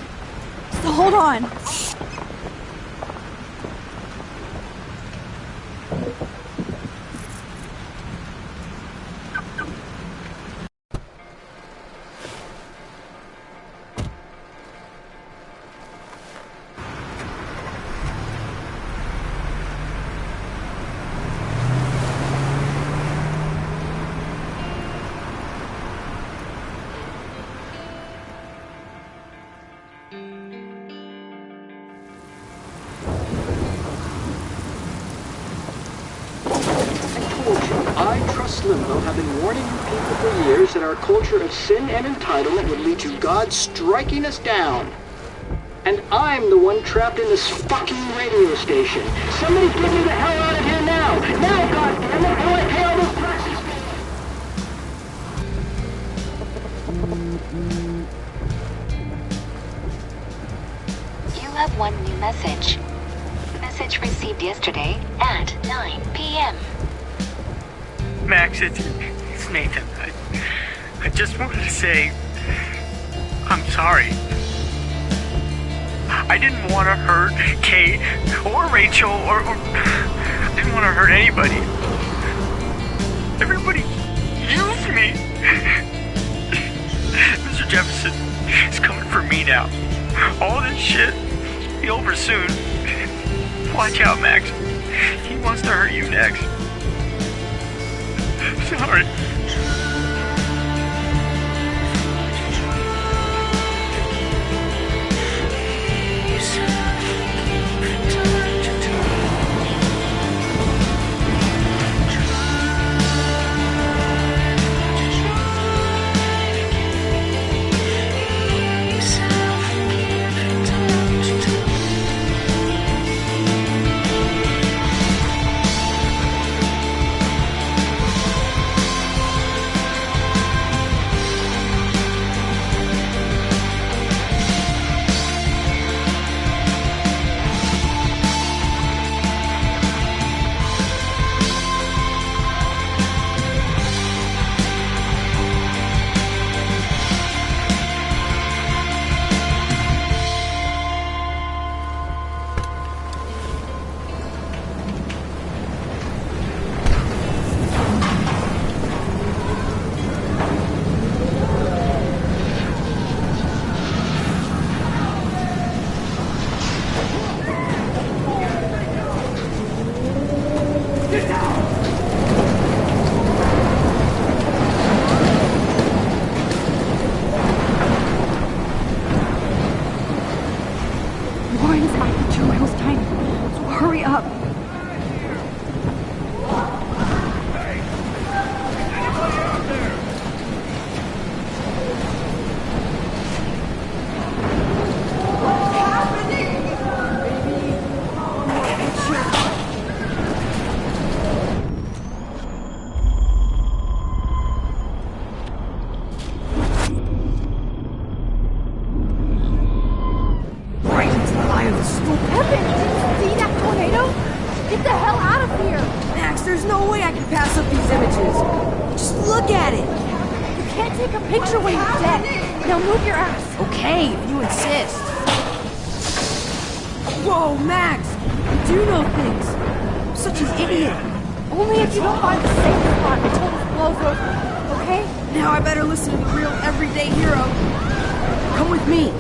So hold on. Limbo have been warning you people for years that our culture of sin and entitlement would lead to God striking us down. And I'm the one trapped in this fucking radio station. Somebody get me the hell out of here now! Now, goddammit, or I pay all those taxes! You have one new message. Message received yesterday at 9 p.m. Max, it's Nathan. I just wanted to say, I'm sorry. I didn't want to hurt Kate or Rachel or I didn't want to hurt anybody. Everybody used me. Mr. Jefferson is coming for me now. All this shit will be over soon. Watch out, Max. He wants to hurt you next. Sorry. no way I can pass up these images. Just look at it. You can't take a picture when you're dead. Now move your ass. Okay, if you insist. Whoa, Max! You do know things. I'm such an idiot. Only if you don't find the safe spot until this blows over, okay? Now I better listen to the real everyday hero. Come with me.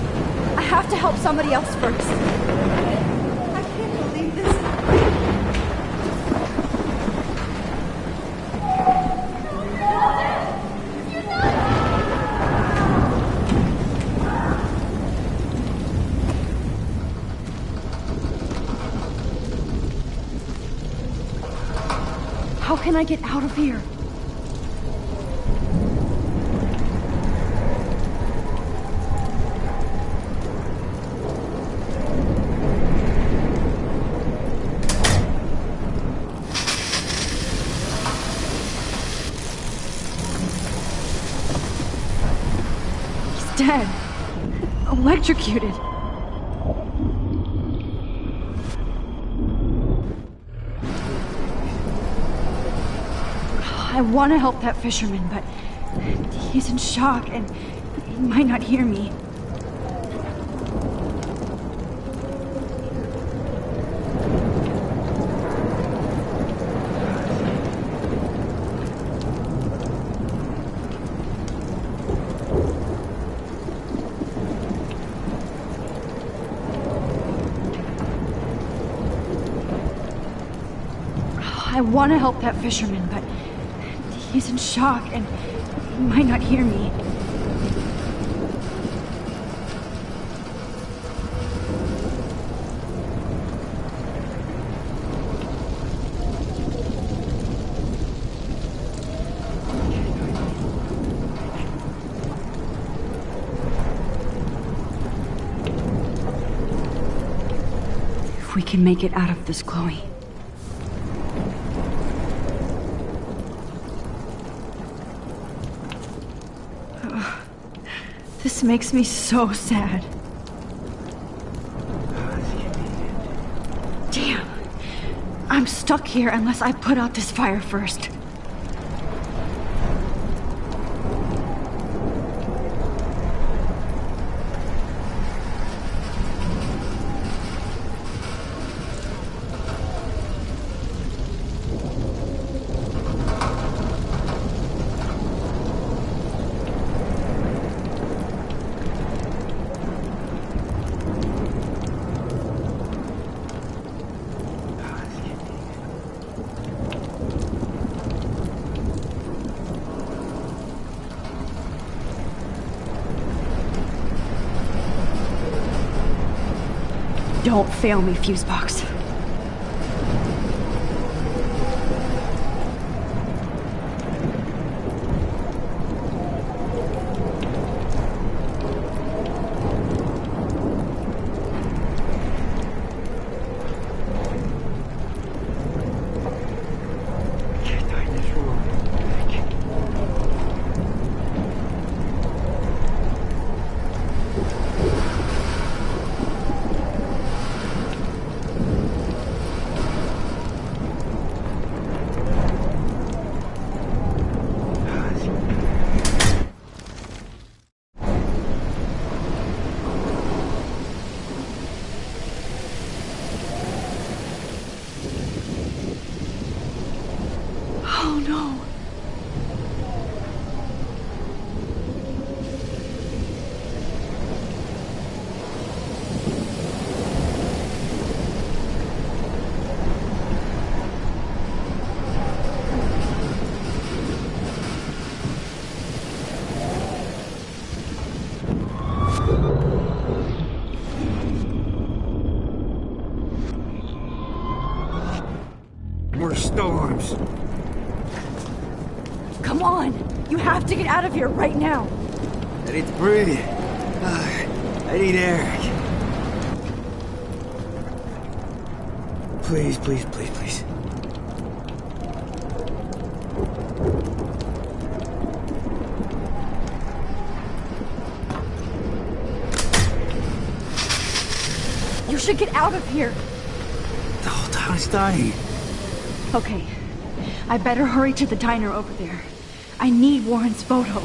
I have to help somebody else first. I can't believe this. How can I get out of here? He's dead. Electrocuted. I want to help that fisherman, but he's in shock and he might not hear me. I want to help that fisherman, but he's in shock and he might not hear me. If we can make it out of this, Chloe. This makes me so sad. Damn. I'm stuck here unless I put out this fire first. Don't fail me, Fusebox. Oh no. More storms. Come on! You have to get out of here right now! I need to breathe. I need air. Please, please, please, please. You should get out of here! The whole town is dying. Okay, I better hurry to the diner over there. I need Warren's photo.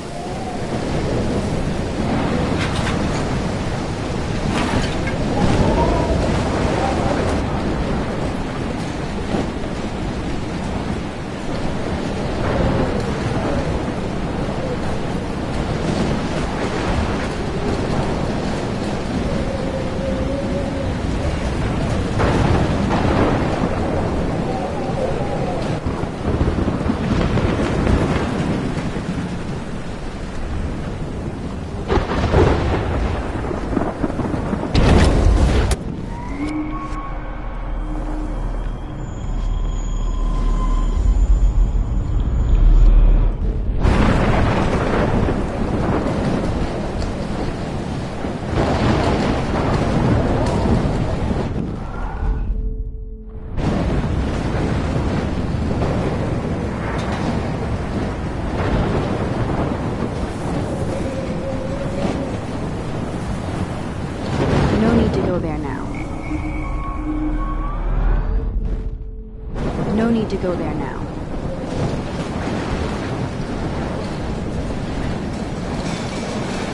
To go there now.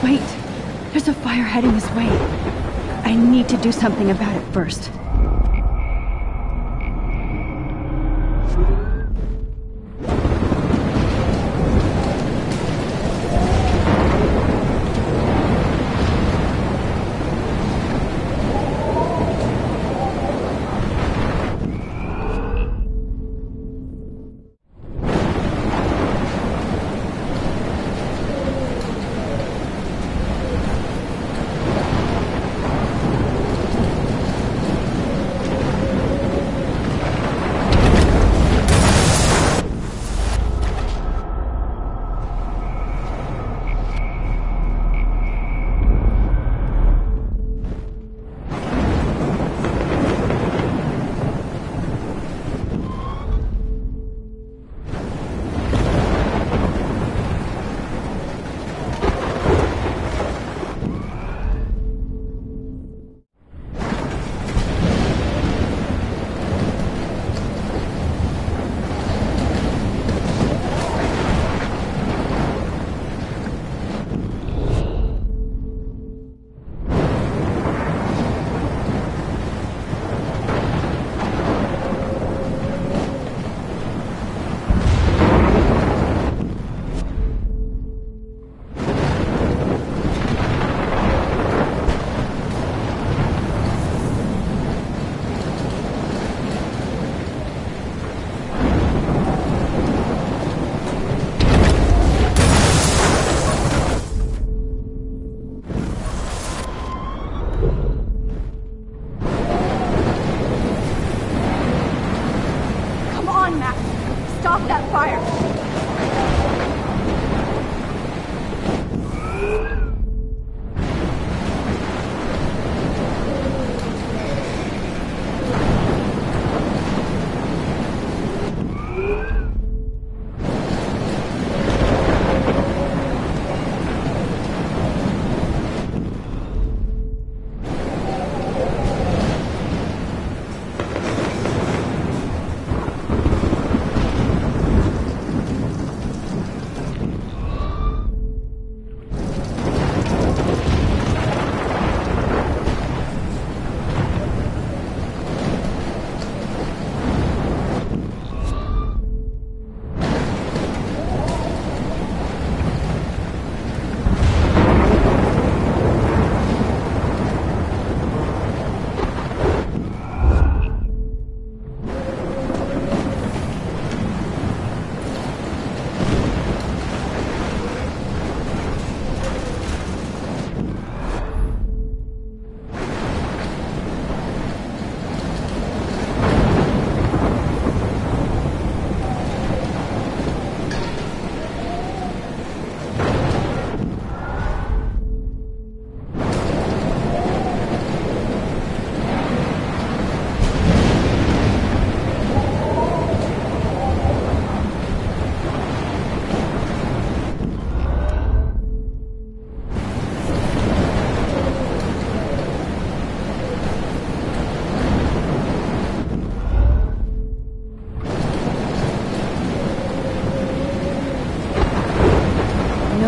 Wait! There's a fire heading this way. I need to do something about it first.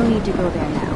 don't need to go there now.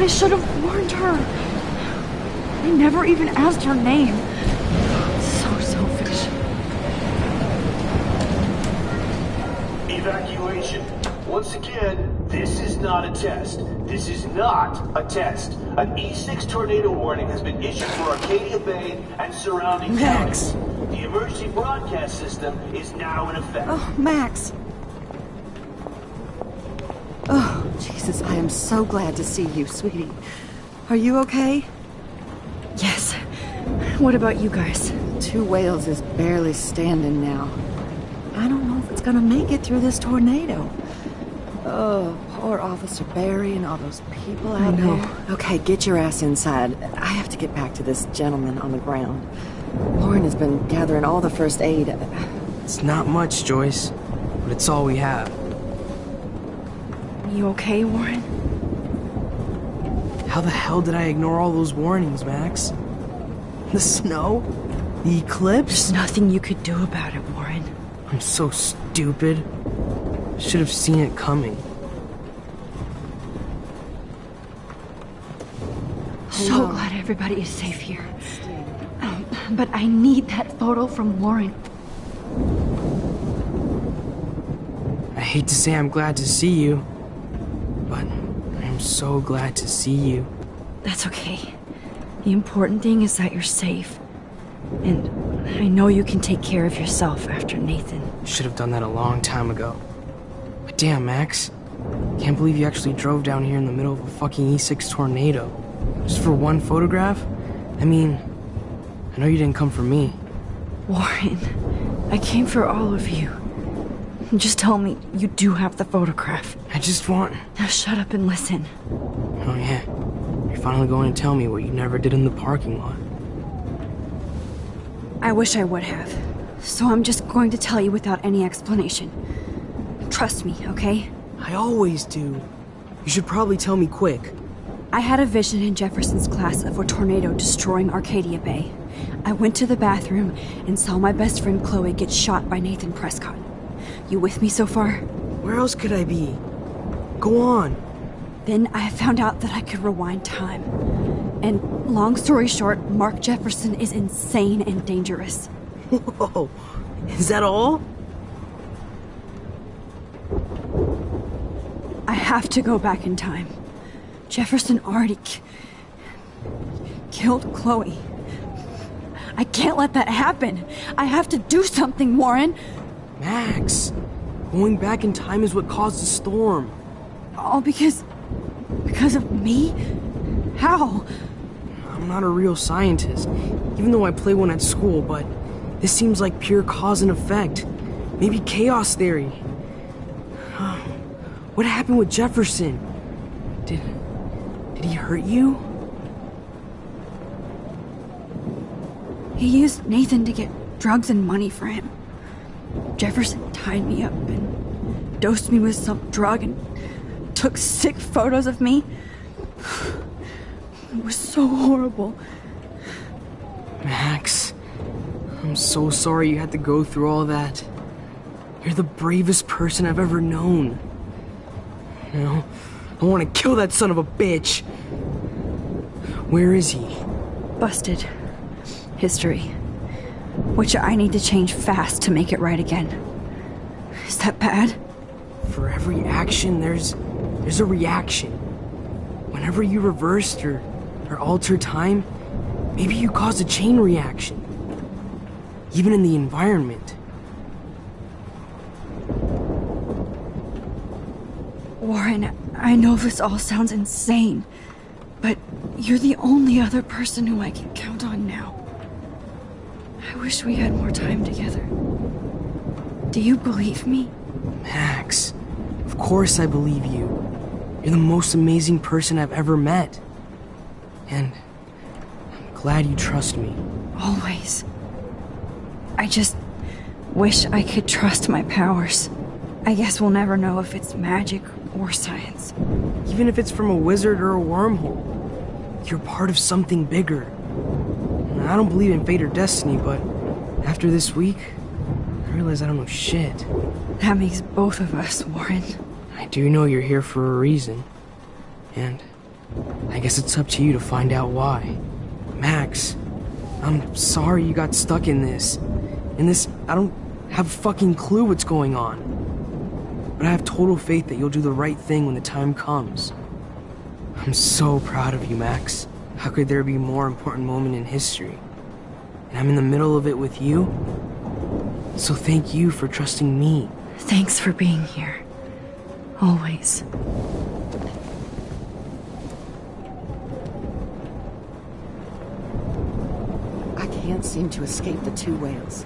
should have warned her. I never even asked her name. So selfish. Evacuation. Once again, this is not a test. This is not a test. An E6 tornado warning has been issued for Arcadia Bay and surrounding Max. counties. The emergency broadcast system is now in effect. Oh, Max. Oh, Jesus, I am so glad to see you, sweetie. Are you okay? Yes. What about you guys? Two Whales is barely standing now. I don't know if it's gonna make it through this tornado. Oh, poor Officer Barry and all those people out there. Okay, get your ass inside. I have to get back to this gentleman on the ground. Lauren has been gathering all the first aid. It's not much, Joyce, but it's all we have. You okay, Warren? How the hell did I ignore all those warnings, Max? The snow? The eclipse? There's nothing you could do about it, Warren. I'm so stupid. Should have seen it coming. So glad everybody is safe here. But I need that photo from Lauren. I hate to say I'm glad to see you, but I'm so glad to see you. That's okay. The important thing is that you're safe. And I know you can take care of yourself after Nathan. Should have done that a long time ago. But damn, Max. Can't believe you actually drove down here in the middle of a fucking E6 tornado. Just for one photograph? I mean, I know you didn't come for me. Warren, I came for all of you. Just tell me you do have the photograph. I just want... Now shut up and listen. Oh yeah, you're finally going to tell me what you never did in the parking lot. I wish I would have. So I'm just going to tell you without any explanation. Trust me, okay? I always do. You should probably tell me quick. I had a vision in Jefferson's class of a tornado destroying Arcadia Bay. I went to the bathroom and saw my best friend Chloe get shot by Nathan Prescott. You with me so far? Where else could I be? Go on. Then I found out that I could rewind time. And long story short, Mark Jefferson is insane and dangerous. Whoa, is that all? I have to go back in time. Jefferson already killed Chloe. I can't let that happen. I have to do something, Warren. Max, going back in time is what caused the storm. All because of me? How? I'm not a real scientist, even though I play one at school, but this seems like pure cause and effect. Maybe chaos theory. What happened with Jefferson? Did he hurt you? He used Nathan to get drugs and money for him. Jefferson tied me up and dosed me with some drug and took sick photos of me. It was so horrible. Max, I'm so sorry you had to go through all that. You're the bravest person I've ever known. You know, I want to kill that son of a bitch. Where is he? Busted. History. Which I need to change fast to make it right again. Is that bad? For every action, there's a reaction. Whenever you reversed or altered time, maybe you caused a chain reaction. Even in the environment. Warren, I know this all sounds insane, but you're the only other person who I can count on now. I wish we had more time together. Do you believe me? Max, of course I believe you. You're the most amazing person I've ever met. And I'm glad you trust me. Always. I just wish I could trust my powers. I guess we'll never know if it's magic or science. Even if it's from a wizard or a wormhole, you're part of something bigger. I don't believe in fate or destiny, but after this week, I realize I don't know shit. That makes both of us, Warren. I do know you're here for a reason. And I guess it's up to you to find out why. Max, I'm sorry you got stuck in this. I don't have a fucking clue what's going on. But I have total faith that you'll do the right thing when the time comes. I'm so proud of you, Max. How could there be a more important moment in history? And I'm in the middle of it with you. So thank you for trusting me. Thanks for being here. Always. I can't seem to escape the two whales.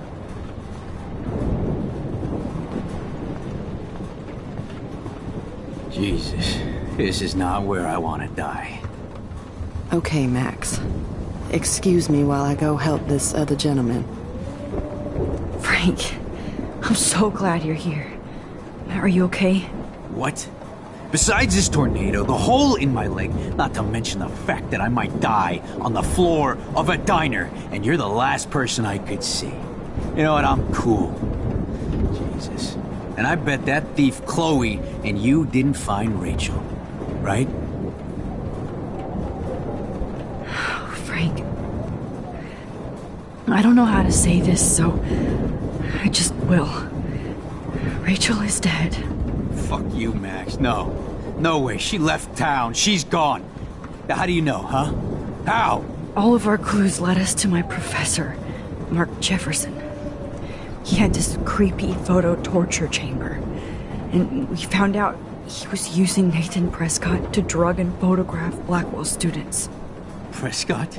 Jesus, this is not where I want to die. Okay, Max. Excuse me while I go help this other gentleman. Frank, I'm so glad you're here. Are you okay? What? Besides this tornado, the hole in my leg, not to mention the fact that I might die on the floor of a diner, and you're the last person I could see. You know what? I'm cool. Jesus. And I bet that thief Chloe and you didn't find Rachel, right? Frank, I don't know how to say this, so I just will. Rachel is dead. Fuck you, Max. No. No way. She left town. She's gone. How do you know, huh? How? All of our clues led us to my professor, Mark Jefferson. He had this creepy photo torture chamber, and we found out he was using Nathan Prescott to drug and photograph Blackwell students. Prescott?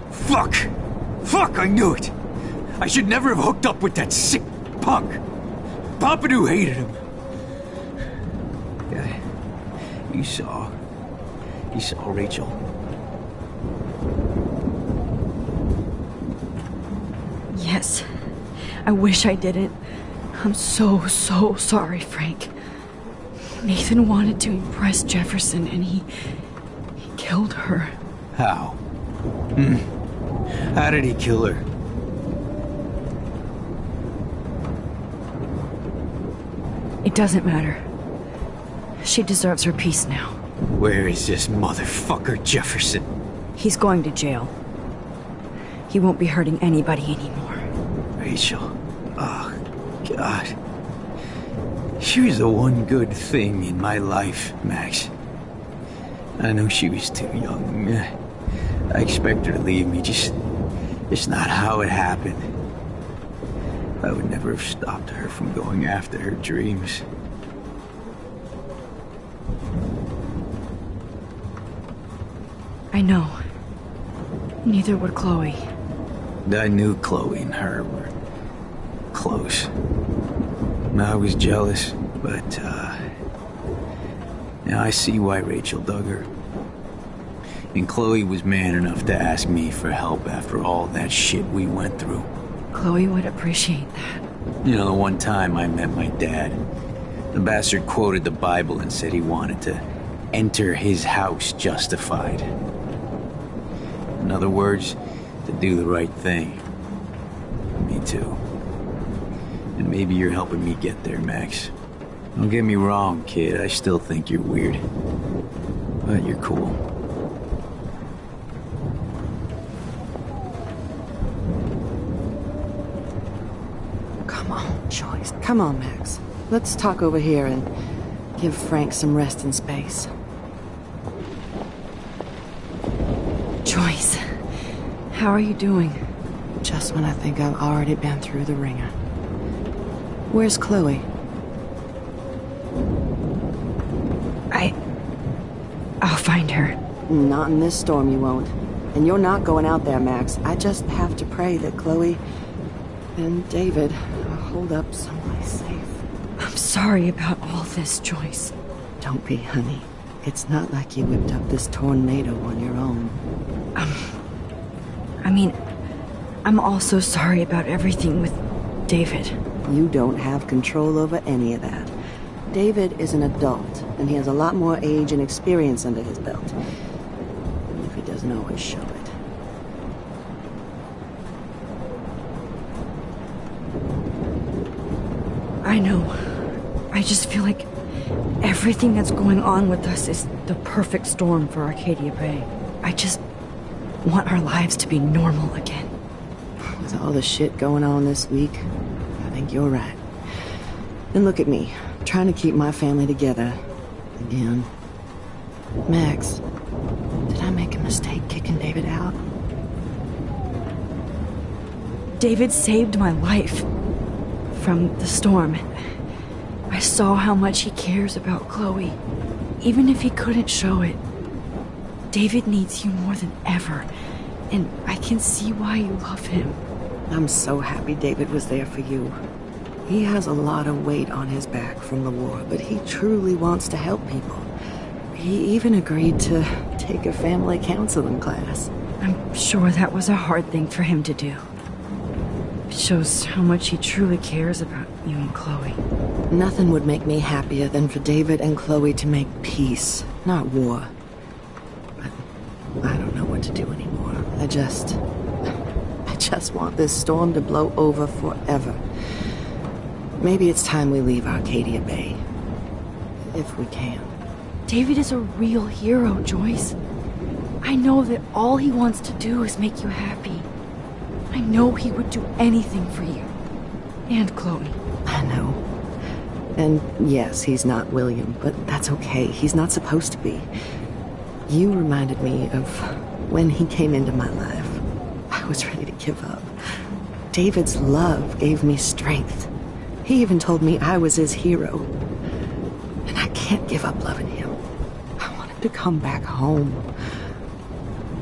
Fuck! Fuck, I knew it! I should never have hooked up with that sick punk! Pompidou hated him. Yeah, you saw Rachel. Yes. I wish I didn't. I'm so sorry, Frank. Nathan wanted to impress Jefferson, and he killed her. How? How did he kill her? It doesn't matter. She deserves her peace now. Where is this motherfucker Jefferson? He's going to jail. He won't be hurting anybody anymore. Rachel. Oh, God. She was the one good thing in my life, Max. I know she was too young. I expect her to leave me, just not how it happened. I would never have stopped her from going after her dreams. I know. Neither would Chloe. I knew Chloe and her were close. I was jealous, but now I see why Rachel dug her. And Chloe was man enough to ask me for help after all that shit we went through. Chloe would appreciate that. You know, the one time I met my dad, the bastard quoted the Bible and said he wanted to enter his house justified. In other words, to do the right thing. Me too. And maybe you're helping me get there, Max. Don't get me wrong, kid. I still think you're weird. But you're cool. Come on, Joyce. Come on, Max. Let's talk over here and give Frank some rest and space. Joyce, how are you doing? Just when I think I've already been through the ringer. Where's Chloe? I'll find her. Not in this storm, you won't. And you're not going out there, Max. I just have to pray that Chloe and David are holed up someplace safe. I'm sorry about all this, Joyce. Don't be, honey. It's not like you whipped up this tornado on your own. I'm also sorry about everything with David. You don't have control over any of that. David is an adult, and he has a lot more age and experience under his belt. Even if he doesn't always show it. I know. I just feel like Everything that's going on with us is the perfect storm for Arcadia Bay. I just want our lives to be normal again. With all the shit going on this week, I think you're right. And look at me, trying to keep my family together. Again. Max, did I make a mistake kicking David out? David saved my life from the storm. I saw how much he cares about Chloe, even if he couldn't show it. David needs you more than ever, and I can see why you love him. I'm so happy David was there for you. He has a lot of weight on his back from the war, but he truly wants to help people. He even agreed to take a family counseling class. I'm sure that was a hard thing for him to do. It shows how much he truly cares about you and Chloe. Nothing would make me happier than for David and Chloe to make peace, not war. But I don't know what to do anymore. I just want this storm to blow over forever. Maybe it's time we leave Arcadia Bay. If we can. David is a real hero, Joyce. I know that all he wants to do is make you happy. I know he would do anything for you. And Chloe. I know. And yes, he's not William, but that's okay. He's not supposed to be. You reminded me of when he came into my life. I was ready to give up. David's love gave me strength. He even told me I was his hero. And I can't give up loving him. I want him to come back home.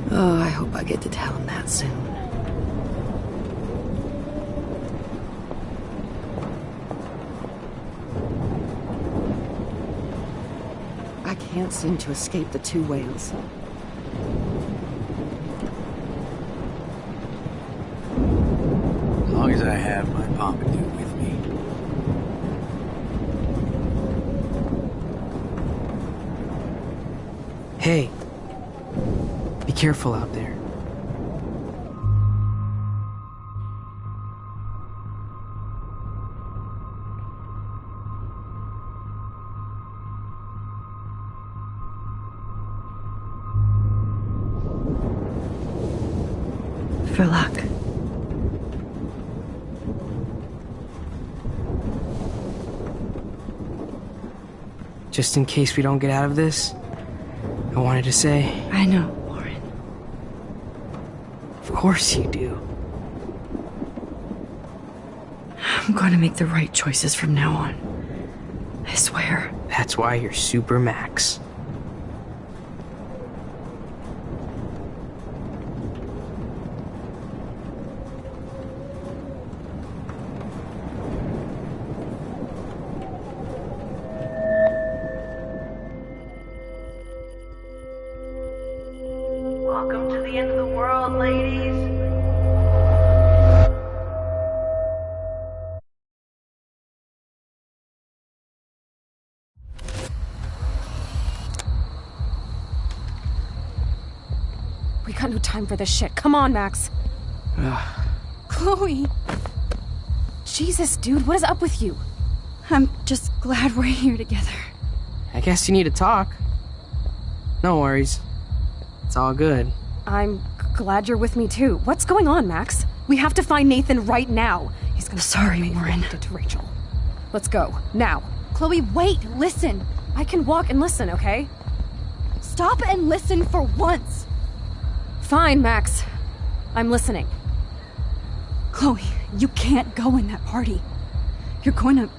Oh, I hope I get to tell him that soon. I can't seem to escape the two whales. As long as I have my Pompadour with me. Hey, be careful out there. For luck. Just in case we don't get out of this, I wanted to say... I know, Warren. Of course you do. I'm going to make the right choices from now on. I swear. That's why you're Super Max. Welcome to the end of the world, ladies. We got no time for this shit. Come on, Max. Chloe. Jesus, dude, what is up with you? I'm just glad we're here together. I guess you need to talk. No worries. It's all good. I'm glad you're with me too. What's going on, Max? We have to find Nathan right now. He's gonna Sorry, Warren. To Rachel. Let's go now. Chloe, wait! Listen. I can walk and listen, okay? Stop and listen for once. Fine, Max. I'm listening. Chloe, you can't go in that party. You're gonna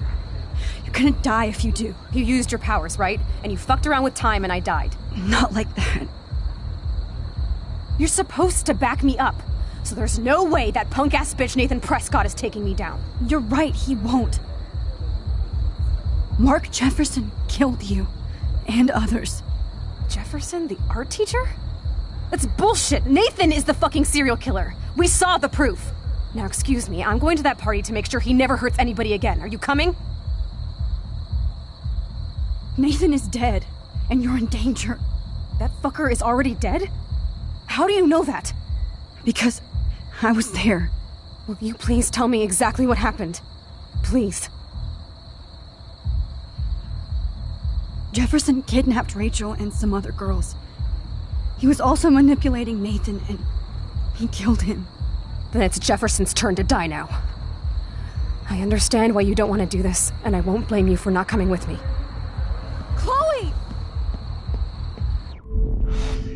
die if you do. You used your powers, right? And you fucked around with time and I died. Not like that. You're supposed to back me up. So there's no way that punk-ass bitch Nathan Prescott is taking me down. You're right, he won't. Mark Jefferson killed you. And others. Jefferson, the art teacher? That's bullshit! Nathan is the fucking serial killer! We saw the proof! Now excuse me, I'm going to that party to make sure he never hurts anybody again. Are you coming? Nathan is dead, and you're in danger. That fucker is already dead? How do you know that? Because I was there. Will you please tell me exactly what happened? Please. Jefferson kidnapped Rachel and some other girls. He was also manipulating Nathan, and he killed him. Then it's Jefferson's turn to die now. I understand why you don't want to do this, and I won't blame you for not coming with me. Chloe!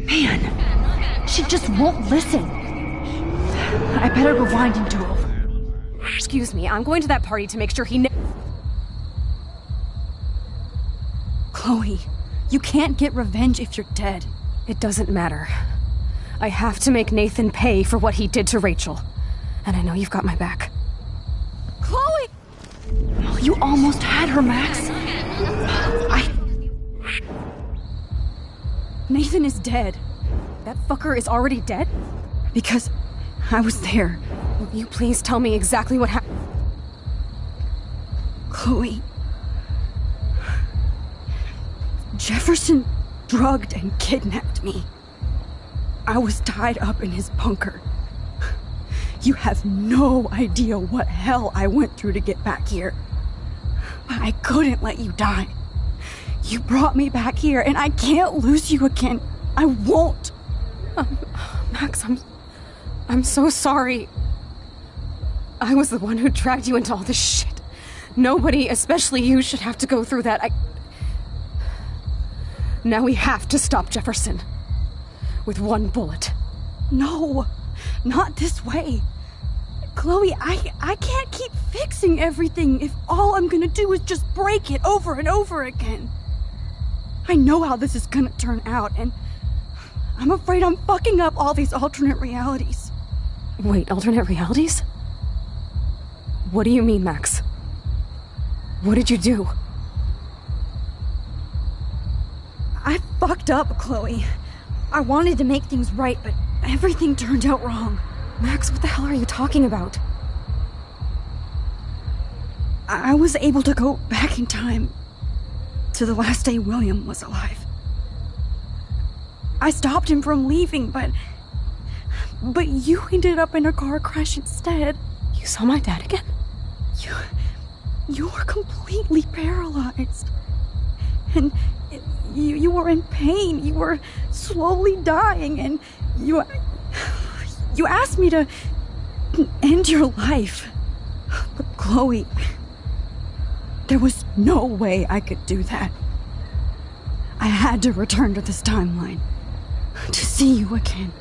Man, she just won't listen. I better rewind and do over. Excuse me, I'm going to that party to make sure he Chloe, you can't get revenge if you're dead. It doesn't matter. I have to make Nathan pay for what he did to Rachel. And I know you've got my back. Chloe! Oh, you almost had her, Max. Nathan is dead. That fucker is already dead? Because I was there. Will you please tell me exactly what happened? Chloe. Jefferson drugged and kidnapped me. I was tied up in his bunker. You have no idea what hell I went through to get back here. But I couldn't let you die. You brought me back here, and I can't lose you again. I won't. Max, I'm so sorry. I was the one who dragged you into all this shit. Nobody, especially you, should have to go through that. Now we have to stop Jefferson. With one bullet. No, not this way. Chloe, I can't keep fixing everything if all I'm gonna do is just break it over and over again. I know how this is gonna turn out, and I'm afraid I'm fucking up all these alternate realities. Wait, alternate realities? What do you mean, Max? What did you do? I fucked up, Chloe. I wanted to make things right, but everything turned out wrong. Max, what the hell are you talking about? I was able to go back in time to the last day William was alive. I stopped him from leaving, but you ended up in a car crash instead. You saw my dad again? You were completely paralyzed. And you were in pain. You were slowly dying, and you asked me to end your life. But Chloe, there was no way I could do that. I had to return to this timeline to see you again.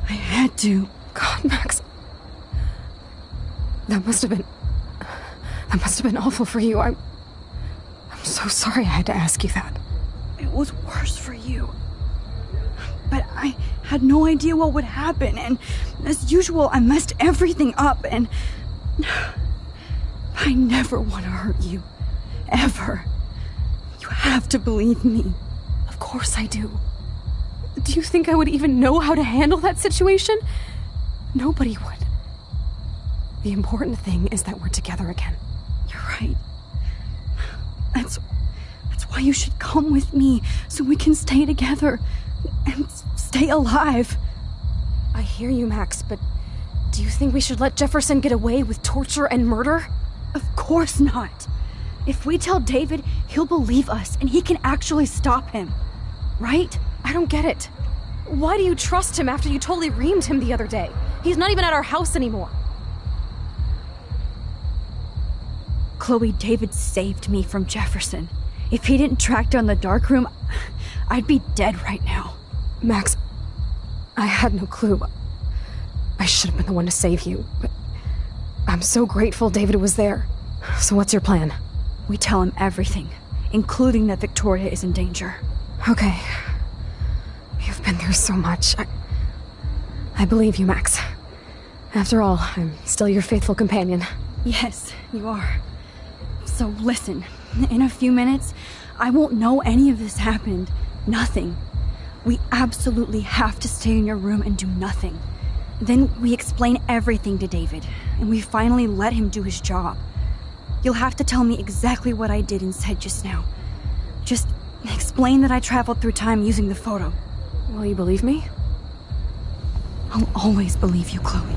I had to. God, Max. That must have been awful for you. I'm so sorry I had to ask you that. It was worse for you. But I had no idea what would happen, and as usual, I messed everything up, and I never want to hurt you. Ever. You have to believe me. Of course I do. Do you think I would even know how to handle that situation? Nobody would. The important thing is that we're together again. You're right. That's why you should come with me, so we can stay together and stay alive. I hear you, Max, but do you think we should let Jefferson get away with torture and murder? Of course not. If we tell David, he'll believe us, and he can actually stop him. Right? I don't get it. Why do you trust him after you totally reamed him the other day? He's not even at our house anymore. Chloe, David saved me from Jefferson. If he didn't track down the dark room, I'd be dead right now. Max, I had no clue. I should have been the one to save you, but I'm so grateful David was there. So what's your plan? We tell him everything, including that Victoria is in danger. Okay. You've been through so much. I believe you, Max. After all, I'm still your faithful companion. Yes, you are. So listen, in a few minutes, I won't know any of this happened. Nothing. We absolutely have to stay in your room and do nothing. Then we explain everything to David, and we finally let him do his job. You'll have to tell me exactly what I did and said just now. Just explain that I traveled through time using the photo. Will you believe me? I'll always believe you, Chloe.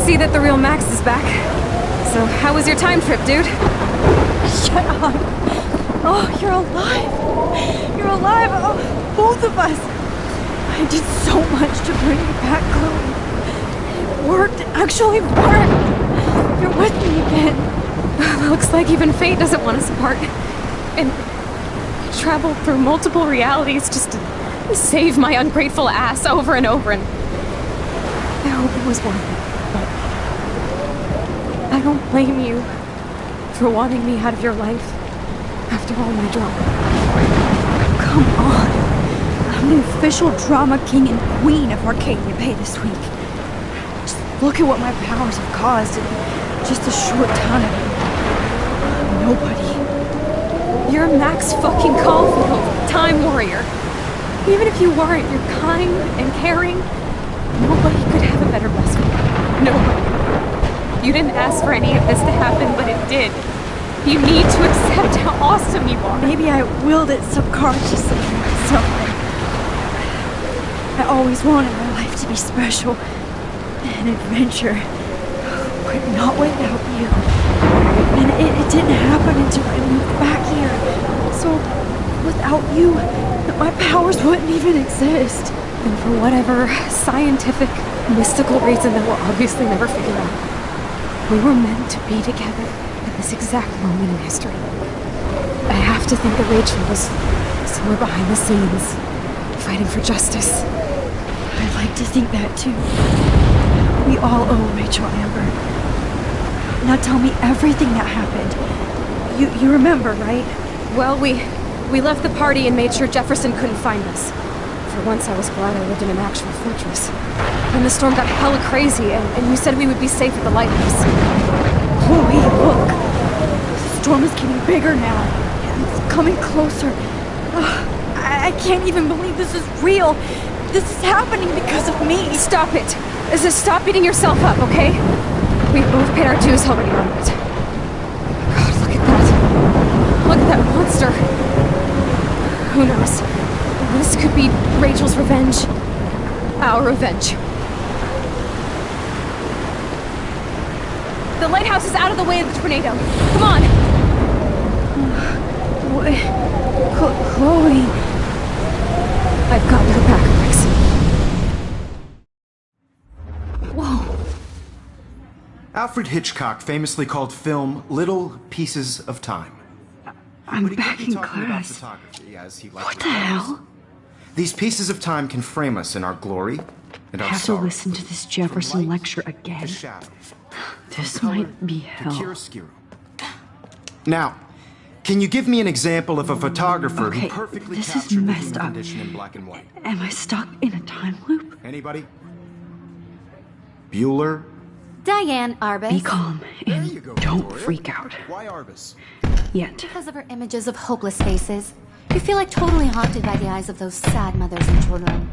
see that the real Max is back. So, how was your time trip, dude? Shut up. Oh, you're alive. You're alive. Oh, both of us. I did so much to bring you back, Chloe. It worked. It actually worked. You're with me again. Looks like even fate doesn't want us apart. And I traveled through multiple realities just to save my ungrateful ass over and over, and I hope it was worth it. But I don't blame you for wanting me out of your life after all my drama. Come on. I'm the official drama king and queen of Arcadia Bay this week. Just look at what my powers have caused in just a short time. Nobody. You're Max fucking Caulfield, Time Warrior. Even if you weren't, you're kind and caring. Nobody could have a better best friend. Nobody. You didn't ask for any of this to happen, but it did. You need to accept how awesome you are. Maybe I willed it subconsciously to myself. I always wanted my life to be special. An adventure. But not without you. And it didn't happen until I moved back here. So, without you, my powers wouldn't even exist. And for whatever scientific, mystical reason that we'll obviously never figure out, we were meant to be together at this exact moment in history. I have to think that Rachel was somewhere behind the scenes, fighting for justice. I'd like to think that too. We all owe Rachel Amber. Now tell me everything that happened. You remember, right? Well, we left the party and made sure Jefferson couldn't find us. For once, I was glad I lived in an actual fortress. Then the storm got hella crazy, and you said we would be safe at the lighthouse. Chloe, look! The storm is getting bigger now. And it's coming closer. I can't even believe this is real. This is happening because of me. Stop it! Stop beating yourself up, okay? We've both paid our dues already on it. God, look at that. Look at that monster. Who knows? This could be Rachel's revenge. Our revenge. The lighthouse is out of the way of the tornado. Come on! Chloe... I've got your back, Max. Whoa. Alfred Hitchcock famously called film little pieces of time. I'm back in class. What the hell? These pieces of time can frame us in our glory and I our have to sorrow. listen to this Jefferson lecture again. This might be hell. Now, can you give me an example of a photographer who Okay, perfectly this is captured the messed human up. condition in black and white? Am I stuck in a time loop? Anybody? Bueller? Diane Arbus. Be calm and don't freak out. Why Arbus? Yet. Because of her images of hopeless faces. You feel like totally haunted by the eyes of those sad mothers and children.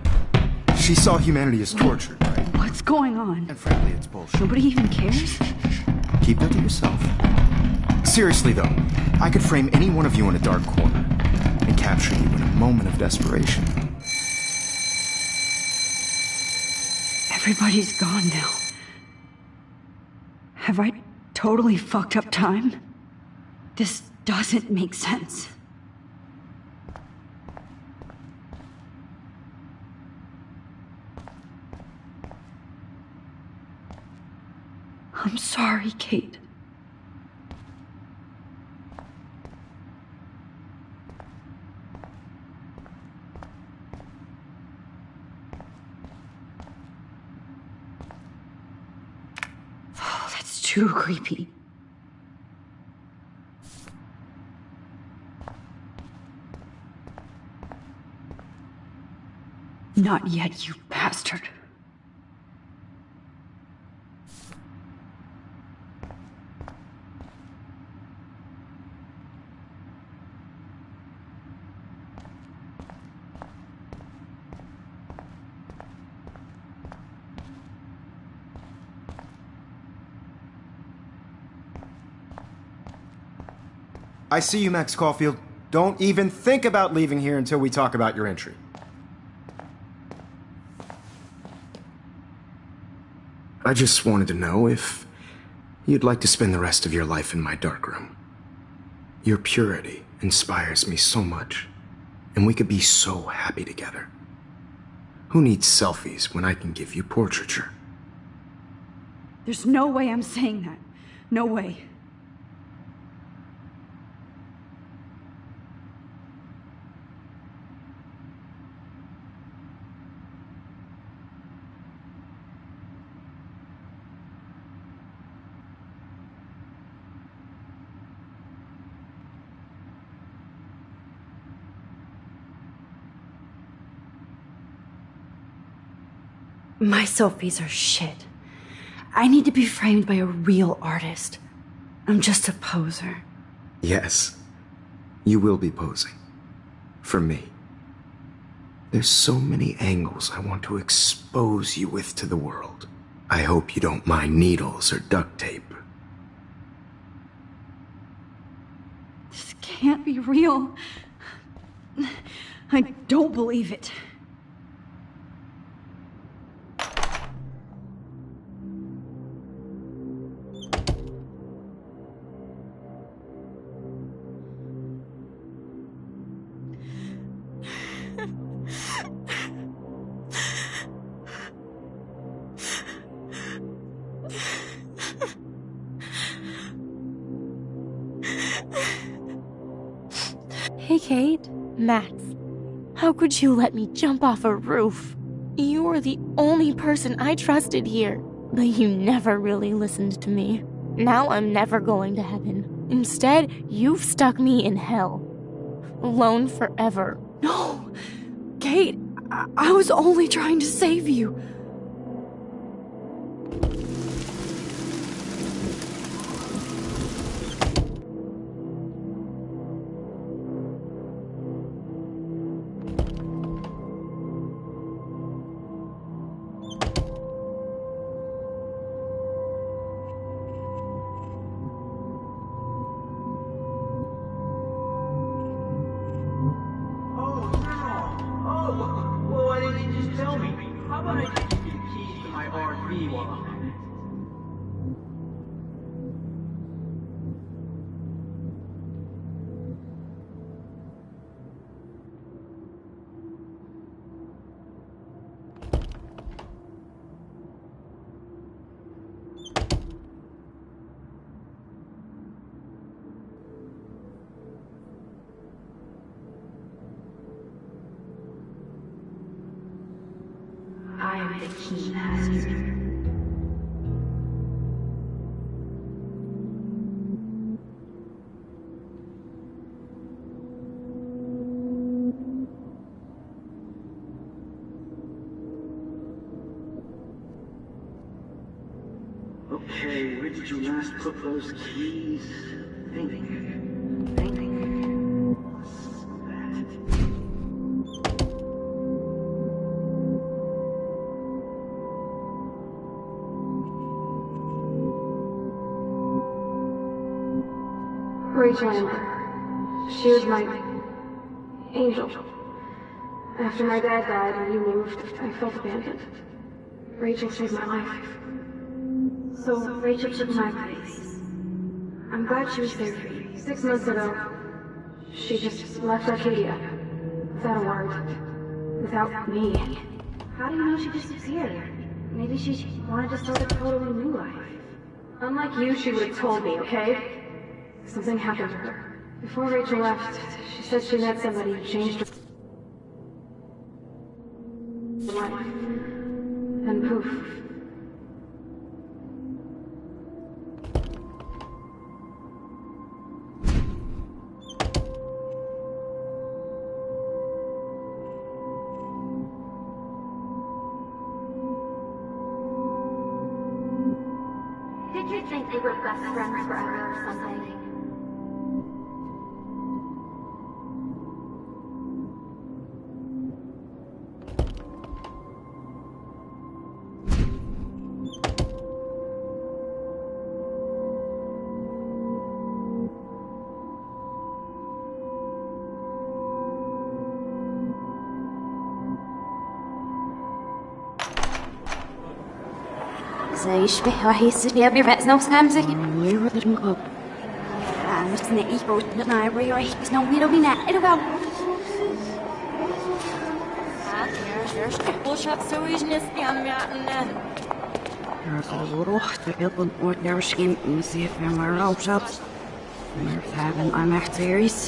She saw humanity as tortured, right? What's going on? And frankly, it's bullshit. Nobody even cares? Keep that to yourself. Seriously, though, I could frame any one of you in a dark corner and capture you in a moment of desperation. Everybody's gone now. Have I totally fucked up time? This doesn't make sense. I'm sorry, Kate. Oh, that's too creepy. Not yet, you bastard. I see you, Max Caulfield. Don't even think about leaving here until we talk about your entry. I just wanted to know if you'd like to spend the rest of your life in my darkroom. Your purity inspires me so much, and we could be so happy together. Who needs selfies when I can give you portraiture? There's no way I'm saying that. No way. My selfies are shit. I need to be framed by a real artist. I'm just a poser. Yes, you will be posing. For me. There's so many angles I want to expose you with to the world. I hope you don't mind needles or duct tape. This can't be real. I don't believe it. Hey, Kate. Max. How could you let me jump off a roof? You were the only person I trusted here, but you never really listened to me. Now I'm never going to heaven. Instead, you've stuck me in hell. Alone forever. No! Kate, I was only trying to save you. Well, why didn't you just tell me? How about I just give you the keys to my RV while I'm at it? I am the key master. Okay, where did you last put those keys? Rachel Amber. She was my angel. After my dad died and you moved, I felt abandoned. Rachel saved my life. So Rachel took my place. I'm glad she was there for you. 6 months ago, she just left Arcadia. Without a word. Without me. How do you know she disappeared? Maybe she wanted to start a totally new life. Unlike you, she would have told me, okay? Something happened to her. Before Rachel left, she said she met somebody who changed her life. And poof. Did you think they were best friends forever or something? I'm echt serious.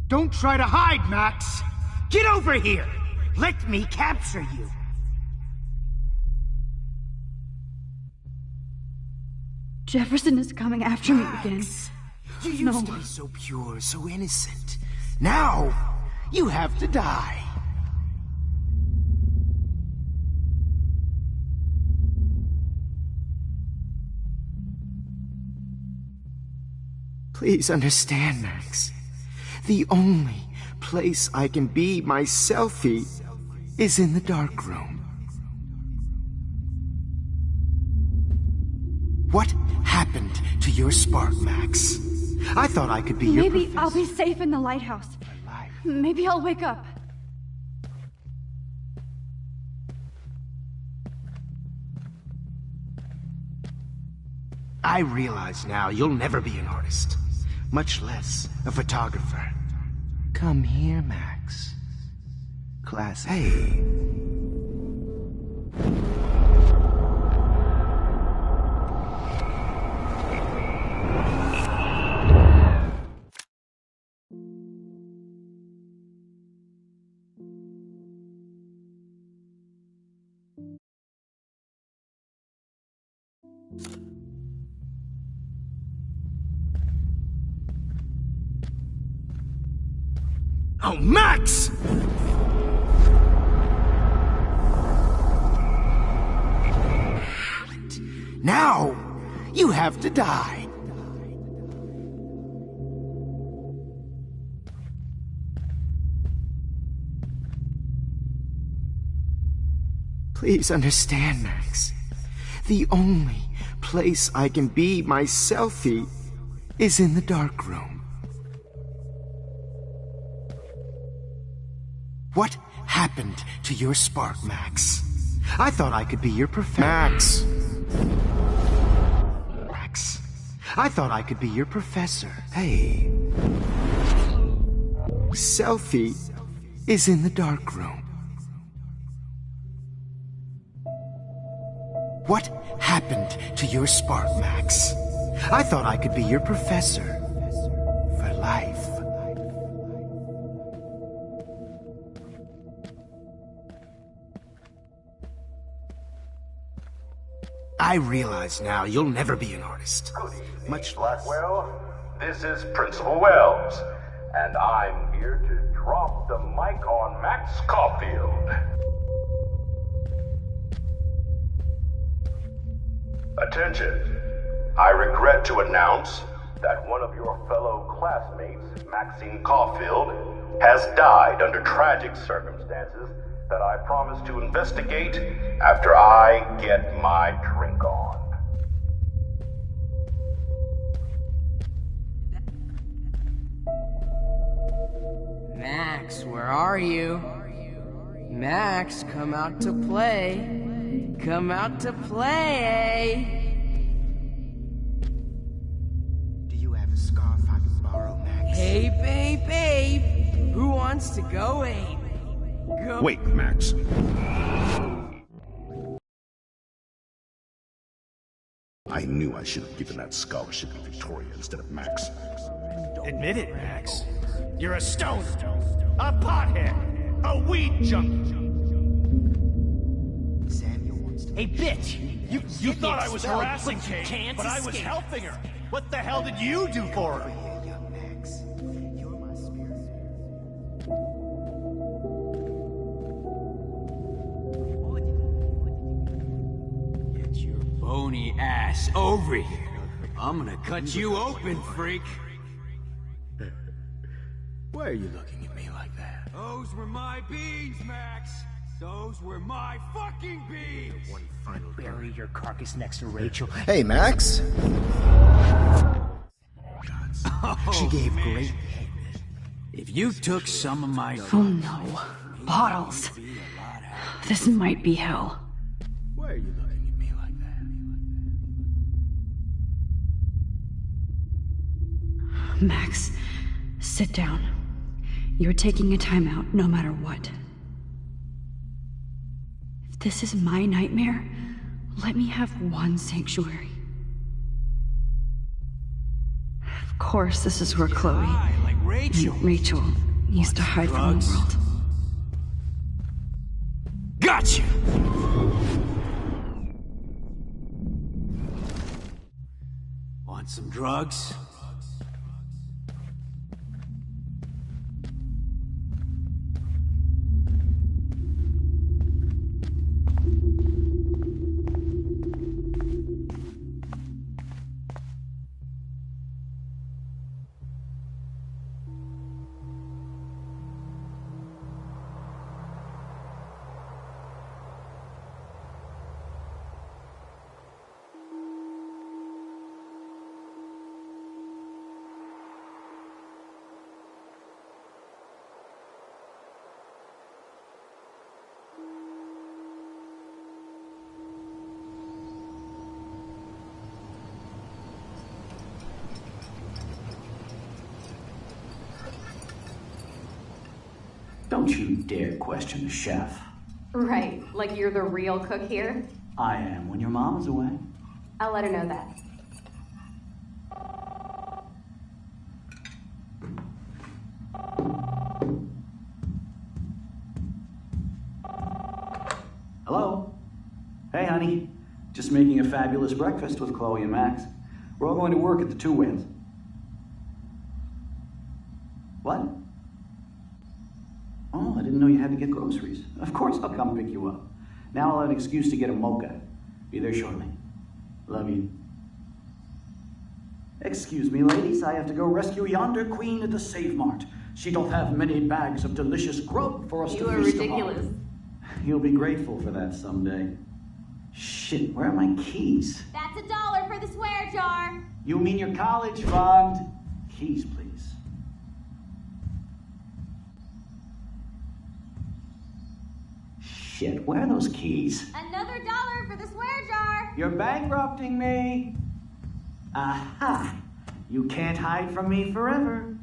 Don't try to hide, Max! Get over here! Let me capture you! Jefferson is coming after me again. You used to be so pure, so innocent. Now, you have to die. Please understand, Max. The only place I can be myself is in the dark room. What happened to your spark, Max? I thought I could be your Maybe I'll be safe in the lighthouse. Maybe I'll wake up. I realize now you'll never be an artist, much less a photographer. Come here, Max. Class A. Oh, Max! Now, you have to die. Please understand, Max. The only place I can be myself is in the dark room. What happened to your spark, Max? I thought I could be your professor. Max. I thought I could be your professor. Hey. Selfie is in the dark room. What happened to your spark, Max? I thought I could be your professor for life. I realize now you'll never be an artist. Much less. Blackwell, this is Principal Wells, and I'm here to drop the mic on Max Caulfield. Attention. I regret to announce that one of your fellow classmates, Maxine Caulfield, has died under tragic circumstances that I promise to investigate after I get my drink on. Max. Max, come out to play. Come out to play. Do you have a scarf I can borrow, Max? Hey, babe. Who wants to go ape? Go. Wait, Max. I knew I should have given that scholarship to Victoria instead of Max. Admit it, Max. You're a stoner, a pothead, a weed junkie. Samuel wants to... Hey, bitch! You thought I was harassing Kate, but I was helping her. What the hell did you do for her? Get your bony ass over here. I'm gonna cut you open, freak. Why are you looking at me like that? Those were my beans, Max. Those were my fucking beans. One final bury your carcass next to Rachel. Hey, Max. Oh, she gave man. great. If you took some of my... Oh no. Bottles. This might be hell. Why are you looking at me like that? Max, sit down. You're taking a timeout no matter what. If this is my nightmare, let me have one sanctuary. Of course, this is where Chloe like Rachel. and Rachel used to hide from the world. Gotcha! Want some drugs? Don't you dare question the chef. Right, like you're the real cook here? I am when your mom is away. I'll let her know that. Hello? Hey, honey. Just making a fabulous breakfast with Chloe and Max. We're all going to work at the Two Whales. What? Oh, I didn't know you had to get groceries. Of course I'll come pick you up. Now I'll have an excuse to get a mocha. Be there shortly. Love you. Excuse me, ladies. I have to go rescue yonder queen at the Save Mart. She doth have many bags of delicious grub for us to feast upon. You are ridiculous. You'll be grateful for that someday. Shit, where are my keys? That's $1 for the swear jar. You mean your college fund? Keys, please. Shit, where are those keys? Another $1 for the swear jar. You're bankrupting me. Aha! You can't hide from me forever.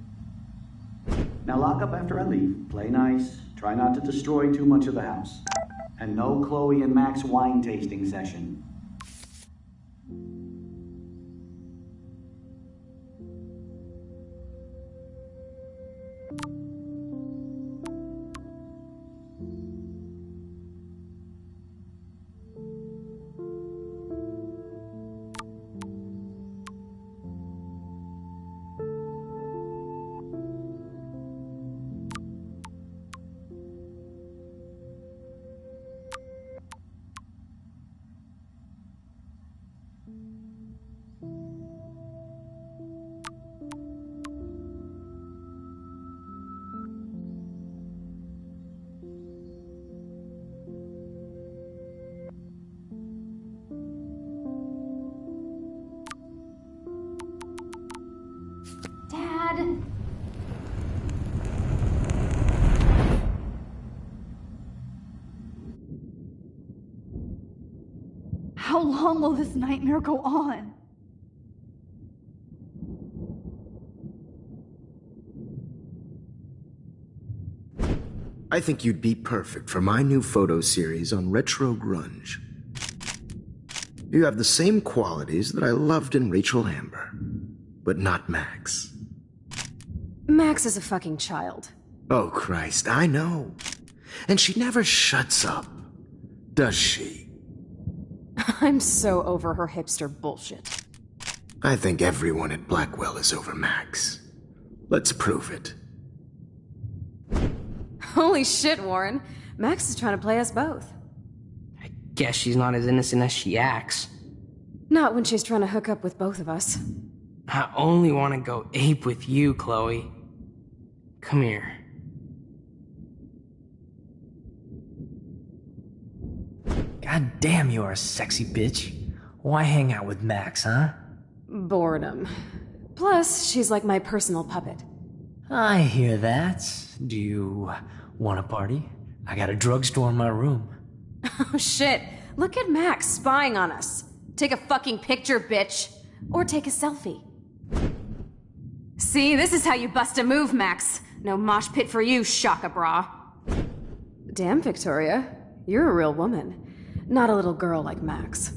Now lock up after I leave. Play nice. Try not to destroy too much of the house. And no Chloe and Max wine tasting session. How long will this nightmare go on? I think you'd be perfect for my new photo series on retro grunge. You have the same qualities that I loved in Rachel Amber, but not Max. Max is a fucking child. Oh, Christ, I know. And she never shuts up, does she? I'm so over her hipster bullshit. I think everyone at Blackwell is over Max. Let's prove it. Holy shit, Warren. Max is trying to play us both. Guess she's not as innocent as she acts. Not when she's trying to hook up with both of us. I only want to go ape with you, Chloe. Come here. God damn, you're a sexy bitch. Why hang out with Max, huh? Boredom. Plus, she's like my personal puppet. I hear that. Do you want a party? I got a drugstore in my room. Oh shit. Look at Max spying on us. Take a fucking picture, bitch. Or take a selfie. See, this is how you bust a move, Max. No mosh pit for you, Shaka Bra. Damn, Victoria. You're a real woman. Not a little girl like Max.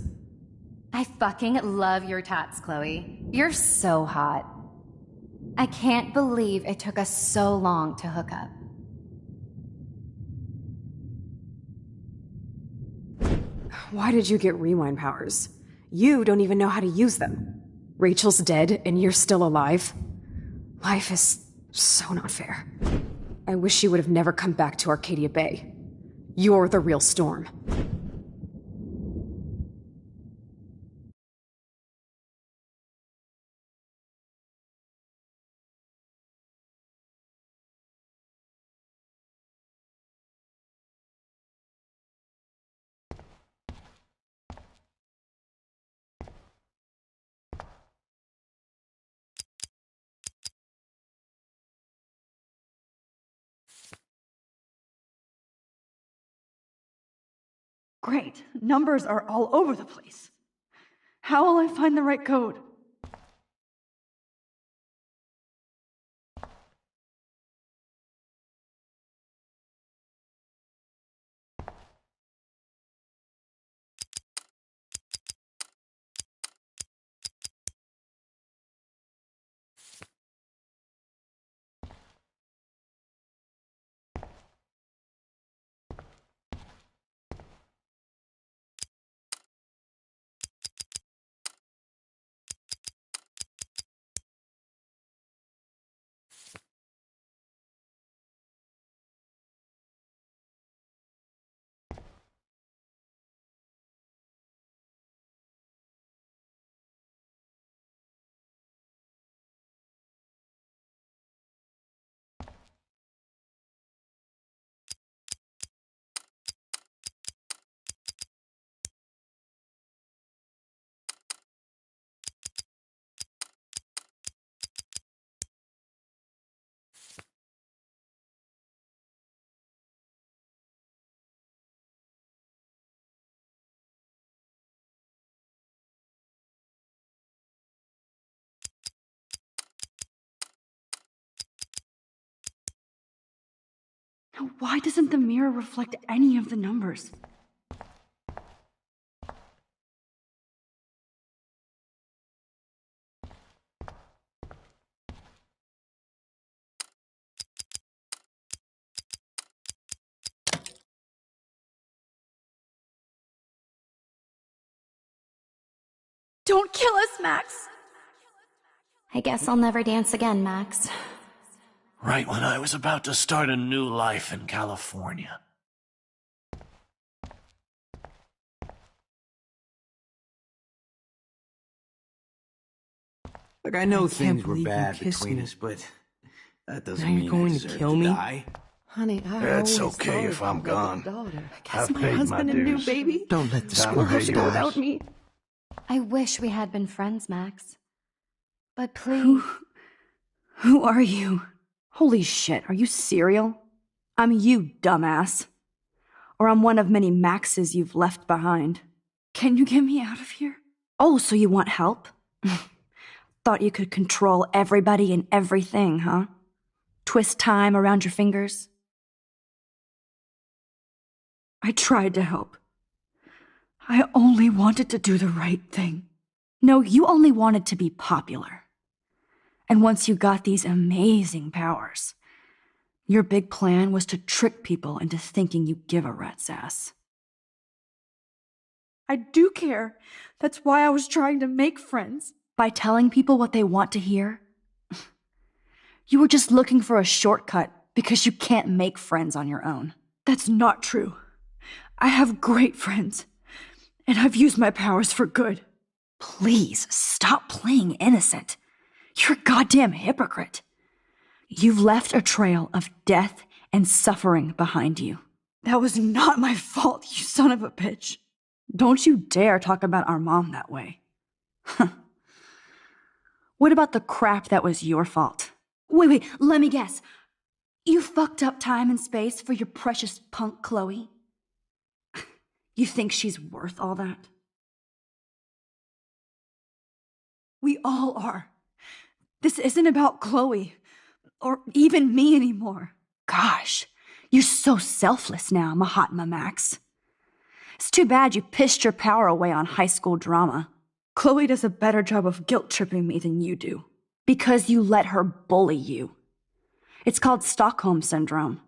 I fucking love your tats, Chloe. You're so hot. I can't believe it took us so long to hook up. Why did you get rewind powers? You don't even know how to use them. Rachel's dead and you're still alive. Life is so not fair. I wish she would have never come back to Arcadia Bay. You're the real Storm. Great. Numbers are all over the place. How will I find the right code? Now, why doesn't the mirror reflect any of the numbers? Don't kill us, Max! I guess I'll never dance again, Max. Right when I was about to start a new life in California. Look, I know I can't things were believe you bad kissed between me. us, but that doesn't Now you're mean going I to deserve kill me? die. Honey, I It's always okay thought if I'm you were gone. the daughter. I guess my husband and new baby. Don't let the will squirrels have to go die. without me. I wish we had been friends, Max. But please. Who are you? Holy shit, are you serial? I'm you, dumbass. Or I'm one of many Maxes you've left behind. Can you get me out of here? Oh, so you want help? Thought you could control everybody and everything, huh? Twist time around your fingers? I tried to help. I only wanted to do the right thing. No, you only wanted to be popular. And once you got these amazing powers, your big plan was to trick people into thinking you give a rat's ass. I do care. That's why I was trying to make friends. By telling people what they want to hear? You were just looking for a shortcut because you can't make friends on your own. That's not true. I have great friends, and I've used my powers for good. Please, stop playing innocent. You're a goddamn hypocrite. You've left a trail of death and suffering behind you. That was not my fault, you son of a bitch. Don't you dare talk about our mom that way. What about the crap that was your fault? Wait, let me guess. You fucked up time and space for your precious punk Chloe? You think she's worth all that? We all are. This isn't about Chloe, or even me anymore. Gosh, you're so selfless now, Mahatma Max. It's too bad you pissed your power away on high school drama. Chloe does a better job of guilt-tripping me than you do. Because you let her bully you. It's called Stockholm Syndrome.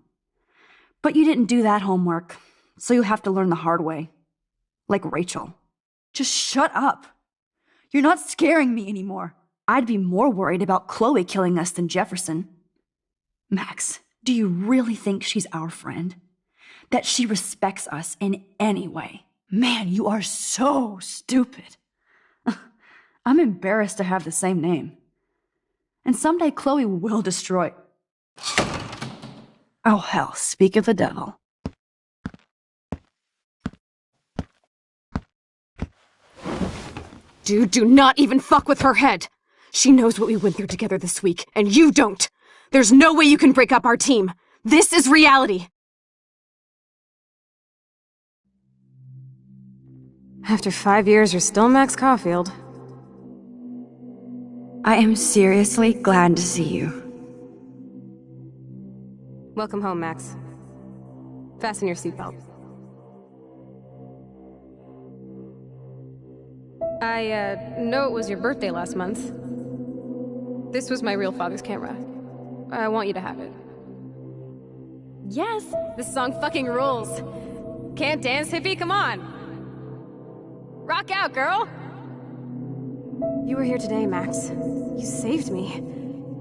But you didn't do that homework, so you'll have to learn the hard way. Like Rachel. Just shut up. You're not scaring me anymore. I'd be more worried about Chloe killing us than Jefferson. Max, do you really think she's our friend? That she respects us in any way? Man, you are so stupid. I'm embarrassed to have the same name. And someday Chloe will destroy... Oh hell, speak of the devil. Dude, do not even fuck with her head! She knows what we went through together this week, and you don't! There's no way you can break up our team! This is reality! After 5 years, you're still Max Caulfield. I am seriously glad to see you. Welcome home, Max. Fasten your seatbelt. I know it was your birthday last month. This was my real father's camera. I want you to have it. Yes! This song fucking rules! Can't dance, hippie? Come on! Rock out, girl! You were here today, Max. You saved me.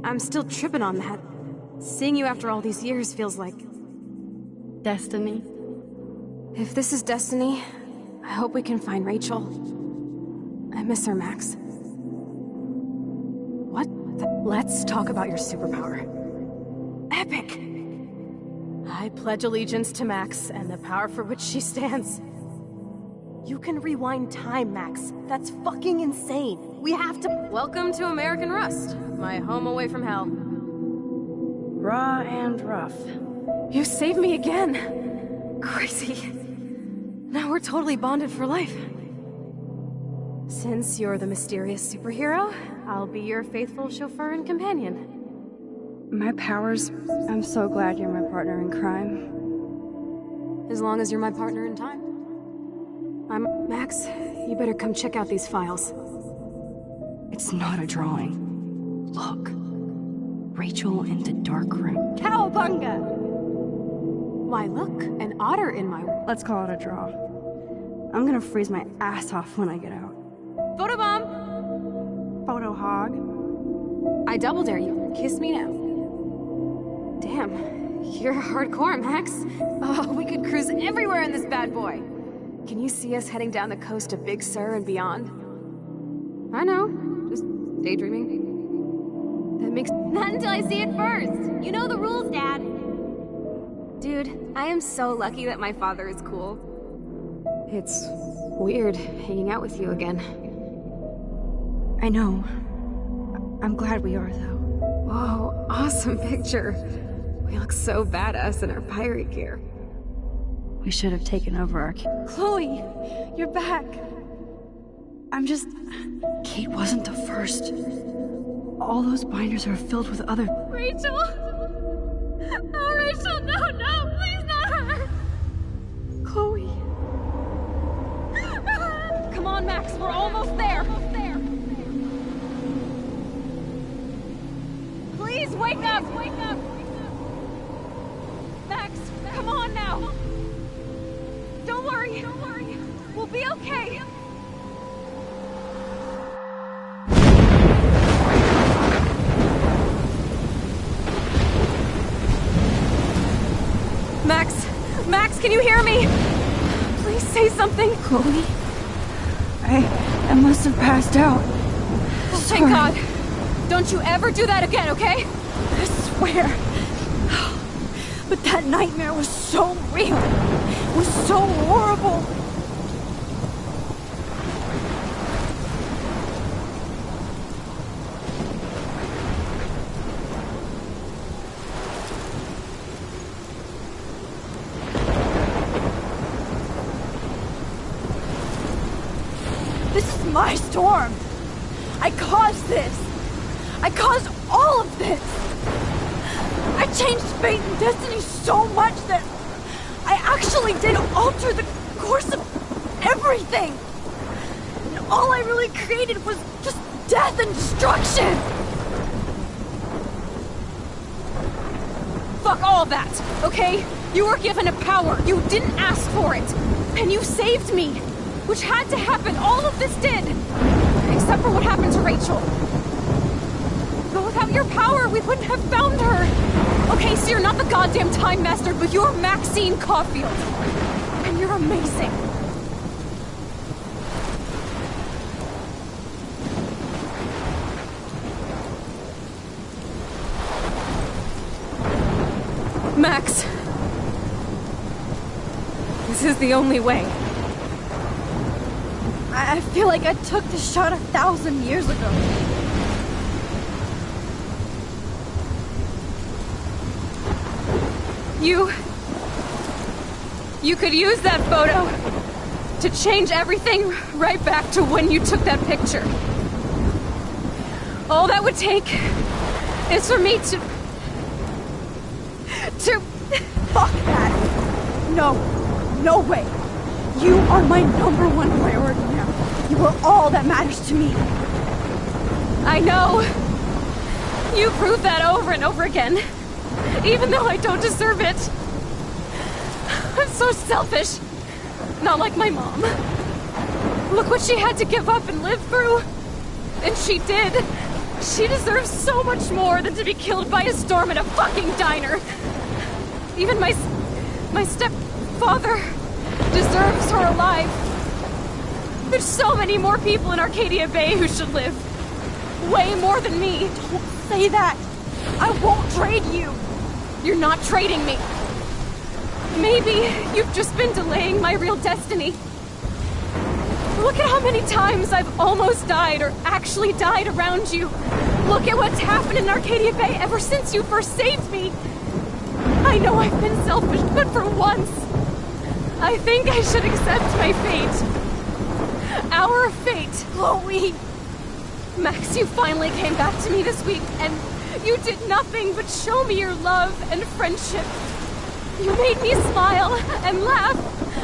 I'm still tripping on that. Seeing you after all these years feels like... destiny. If this is destiny, I hope we can find Rachel. I miss her, Max. What? Let's talk about your superpower. Epic! I pledge allegiance to Max and the power for which she stands. You can rewind time, Max. That's fucking insane. We have to... Welcome to American Rust, my home away from hell. Raw and rough. You saved me again. Crazy. Now we're totally bonded for life. Since you're the mysterious superhero, I'll be your faithful chauffeur and companion. My powers, I'm so glad you're my partner in crime. As long as you're my partner in time. Max, you better come check out these files. It's not a drawing. Look. Rachel in the dark room. Cowabunga! Why, look, an otter in my... Let's call it a draw. I'm gonna freeze my ass off when I get out. Photobomb! Photo hog. I double dare you. Kiss me now. Damn, you're hardcore, Max. Oh, we could cruise everywhere in this bad boy. Can you see us heading down the coast of Big Sur and beyond? I know, just daydreaming. That makes... Not until I see it first! You know the rules, Dad! Dude, I am so lucky that my father is cool. It's weird hanging out with you again. I know. I'm glad we are, though. Whoa, awesome picture. We look so badass in our pirate gear. We should have taken over our... Chloe, you're back. Kate wasn't the first. All those binders are filled with other... Rachel! Oh, Rachel, no, please not her! Chloe. Come on, Max, we're almost there. Please wake up! Max, come on now. Don't worry. We'll be okay. Max, can you hear me? Please say something. Chloe? I must have passed out. Oh, thank God. Don't you ever do that again, okay? I swear. But that nightmare was so real. It was so horrible. This is my storm. I caused this. I caused all of this. I changed fate and destiny so much that I actually did alter the course of everything. And all I really created was just death and destruction. Fuck all that, okay? You were given a power. You didn't ask for it. And you saved me. Which had to happen. All of this did. Except for what happened to Rachel. But without your power, we wouldn't have found her. Okay, so you're not the goddamn Time Master, but you're Maxine Caulfield. And you're amazing. Max. This is the only way. I feel like I took the shot 1,000 years ago. You could use that photo to change everything right back to when you took that picture. All that would take is for me to... Fuck that! No way. You are my #1 priority now. You are all that matters to me. I know. You proved that over and over again. Even though I don't deserve it. I'm so selfish. Not like my mom. Look what she had to give up and live through. And she did. She deserves so much more than to be killed by a storm at a fucking diner. Even my stepfather deserves her alive. There's so many more people in Arcadia Bay who should live. Way more than me. Don't say that. I won't trade you. You're not trading me. Maybe you've just been delaying my real destiny. Look at how many times I've almost died or actually died around you. Look at what's happened in Arcadia Bay ever since you first saved me. I know I've been selfish, but for once, I think I should accept my fate. Our fate. Chloe! Max, you finally came back to me this week, and you did nothing but show me your love and friendship. You made me smile and laugh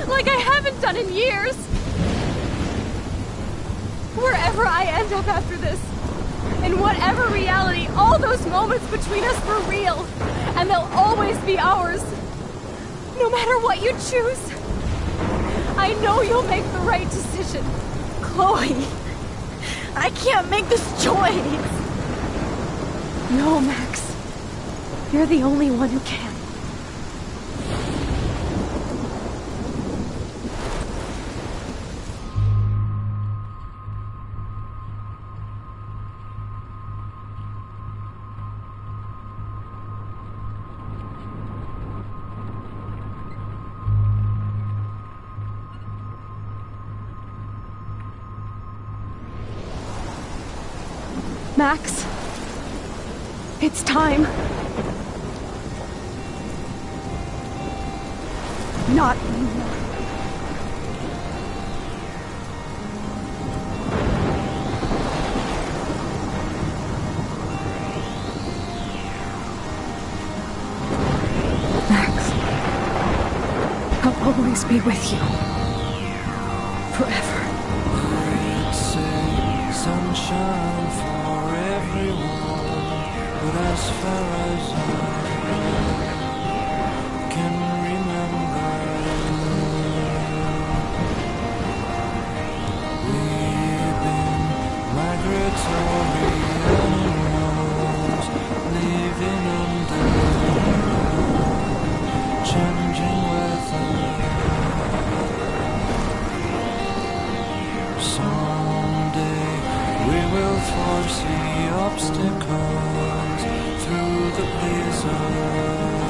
like I haven't done in years. Wherever I end up after this, in whatever reality, all those moments between us were real, and they'll always be ours. No matter what you choose, I know you'll make the right decision. Chloe, I can't make this choice. No, Max. You're the only one who can. Max, it's time. Not anymore. always be with you. Forever. I'd say sunshine for everyone, but as far as I can remember, we've been migratory animals, living under changing weather. Someday we will foresee obstacles through the blizzard,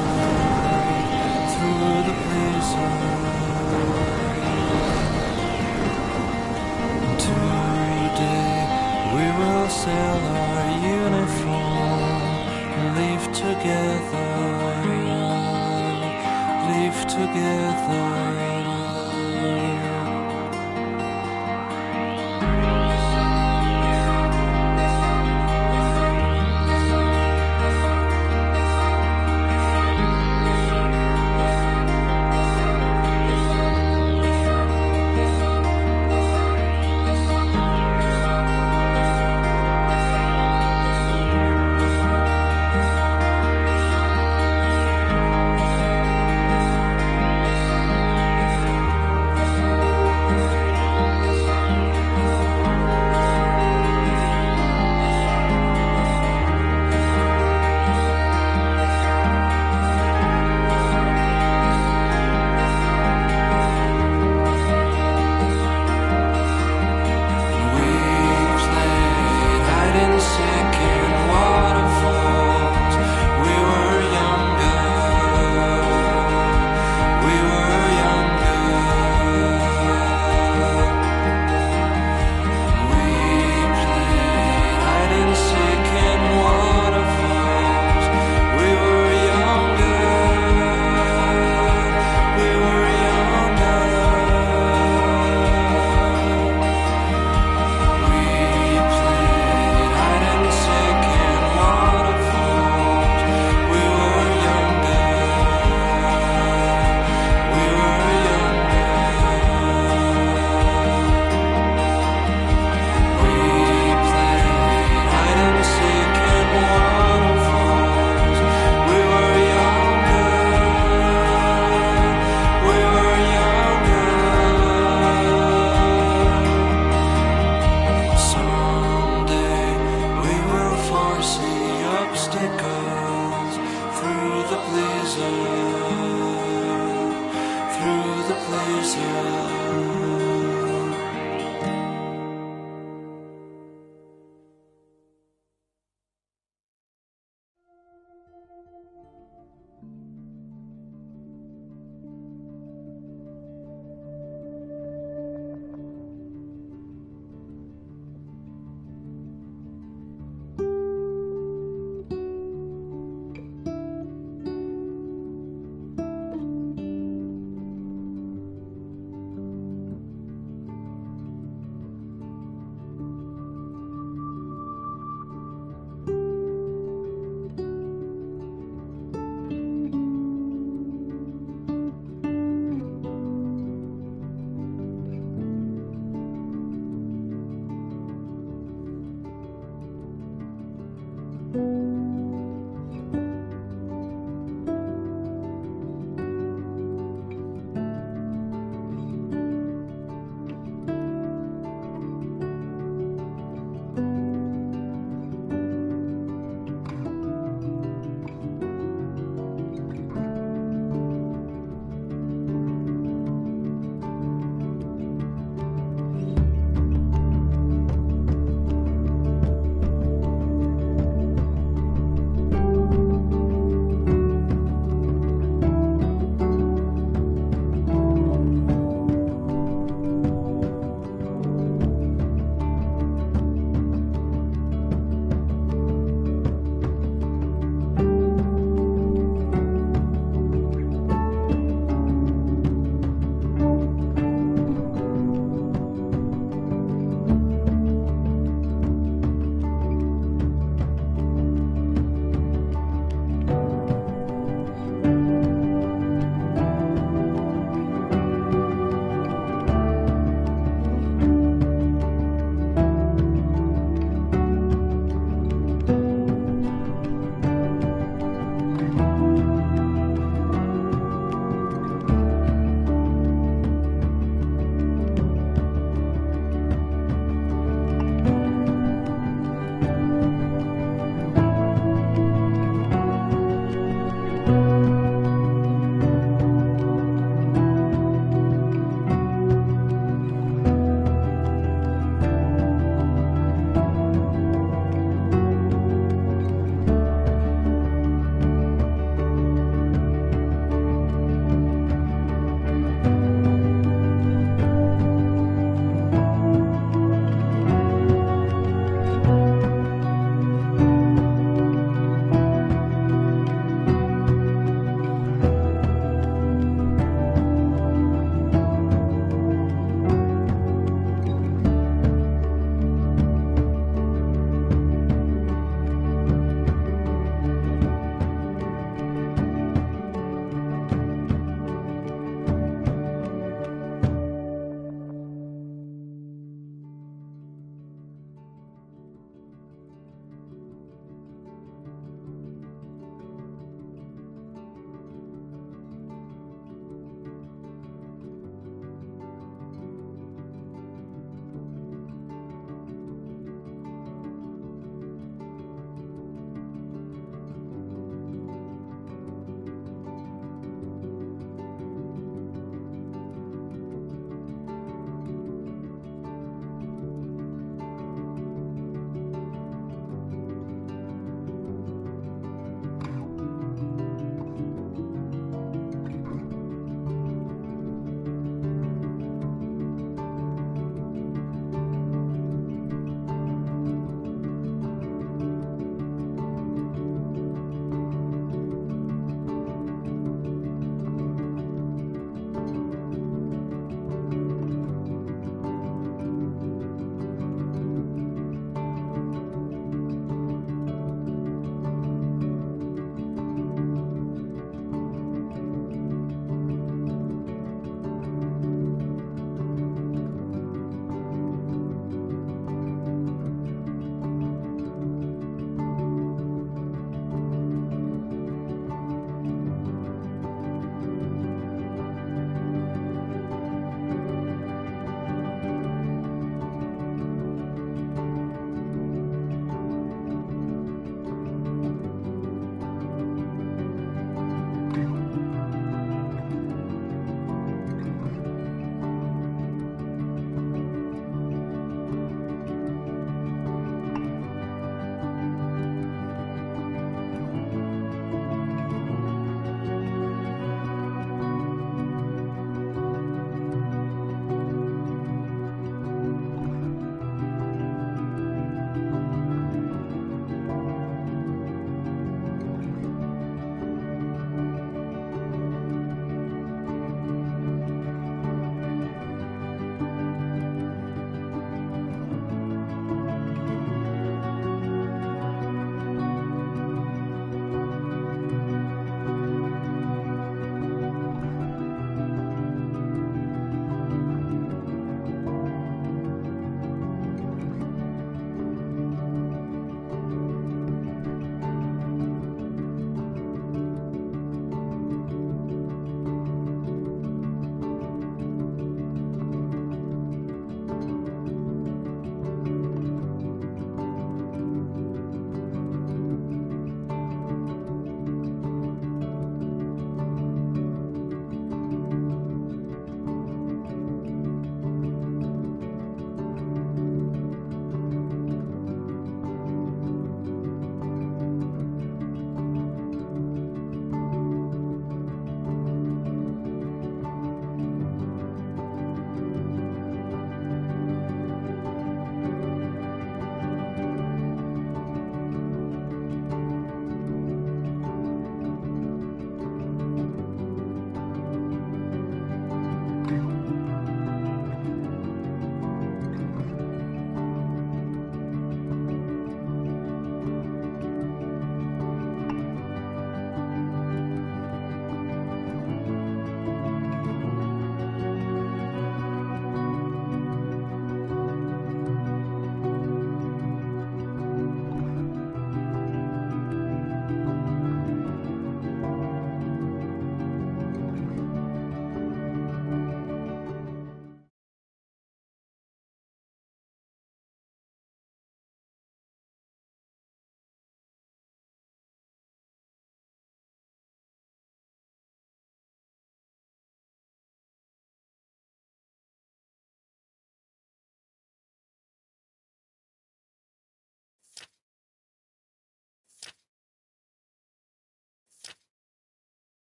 through the blizzard. Today we will sell our uniform and live together, live together.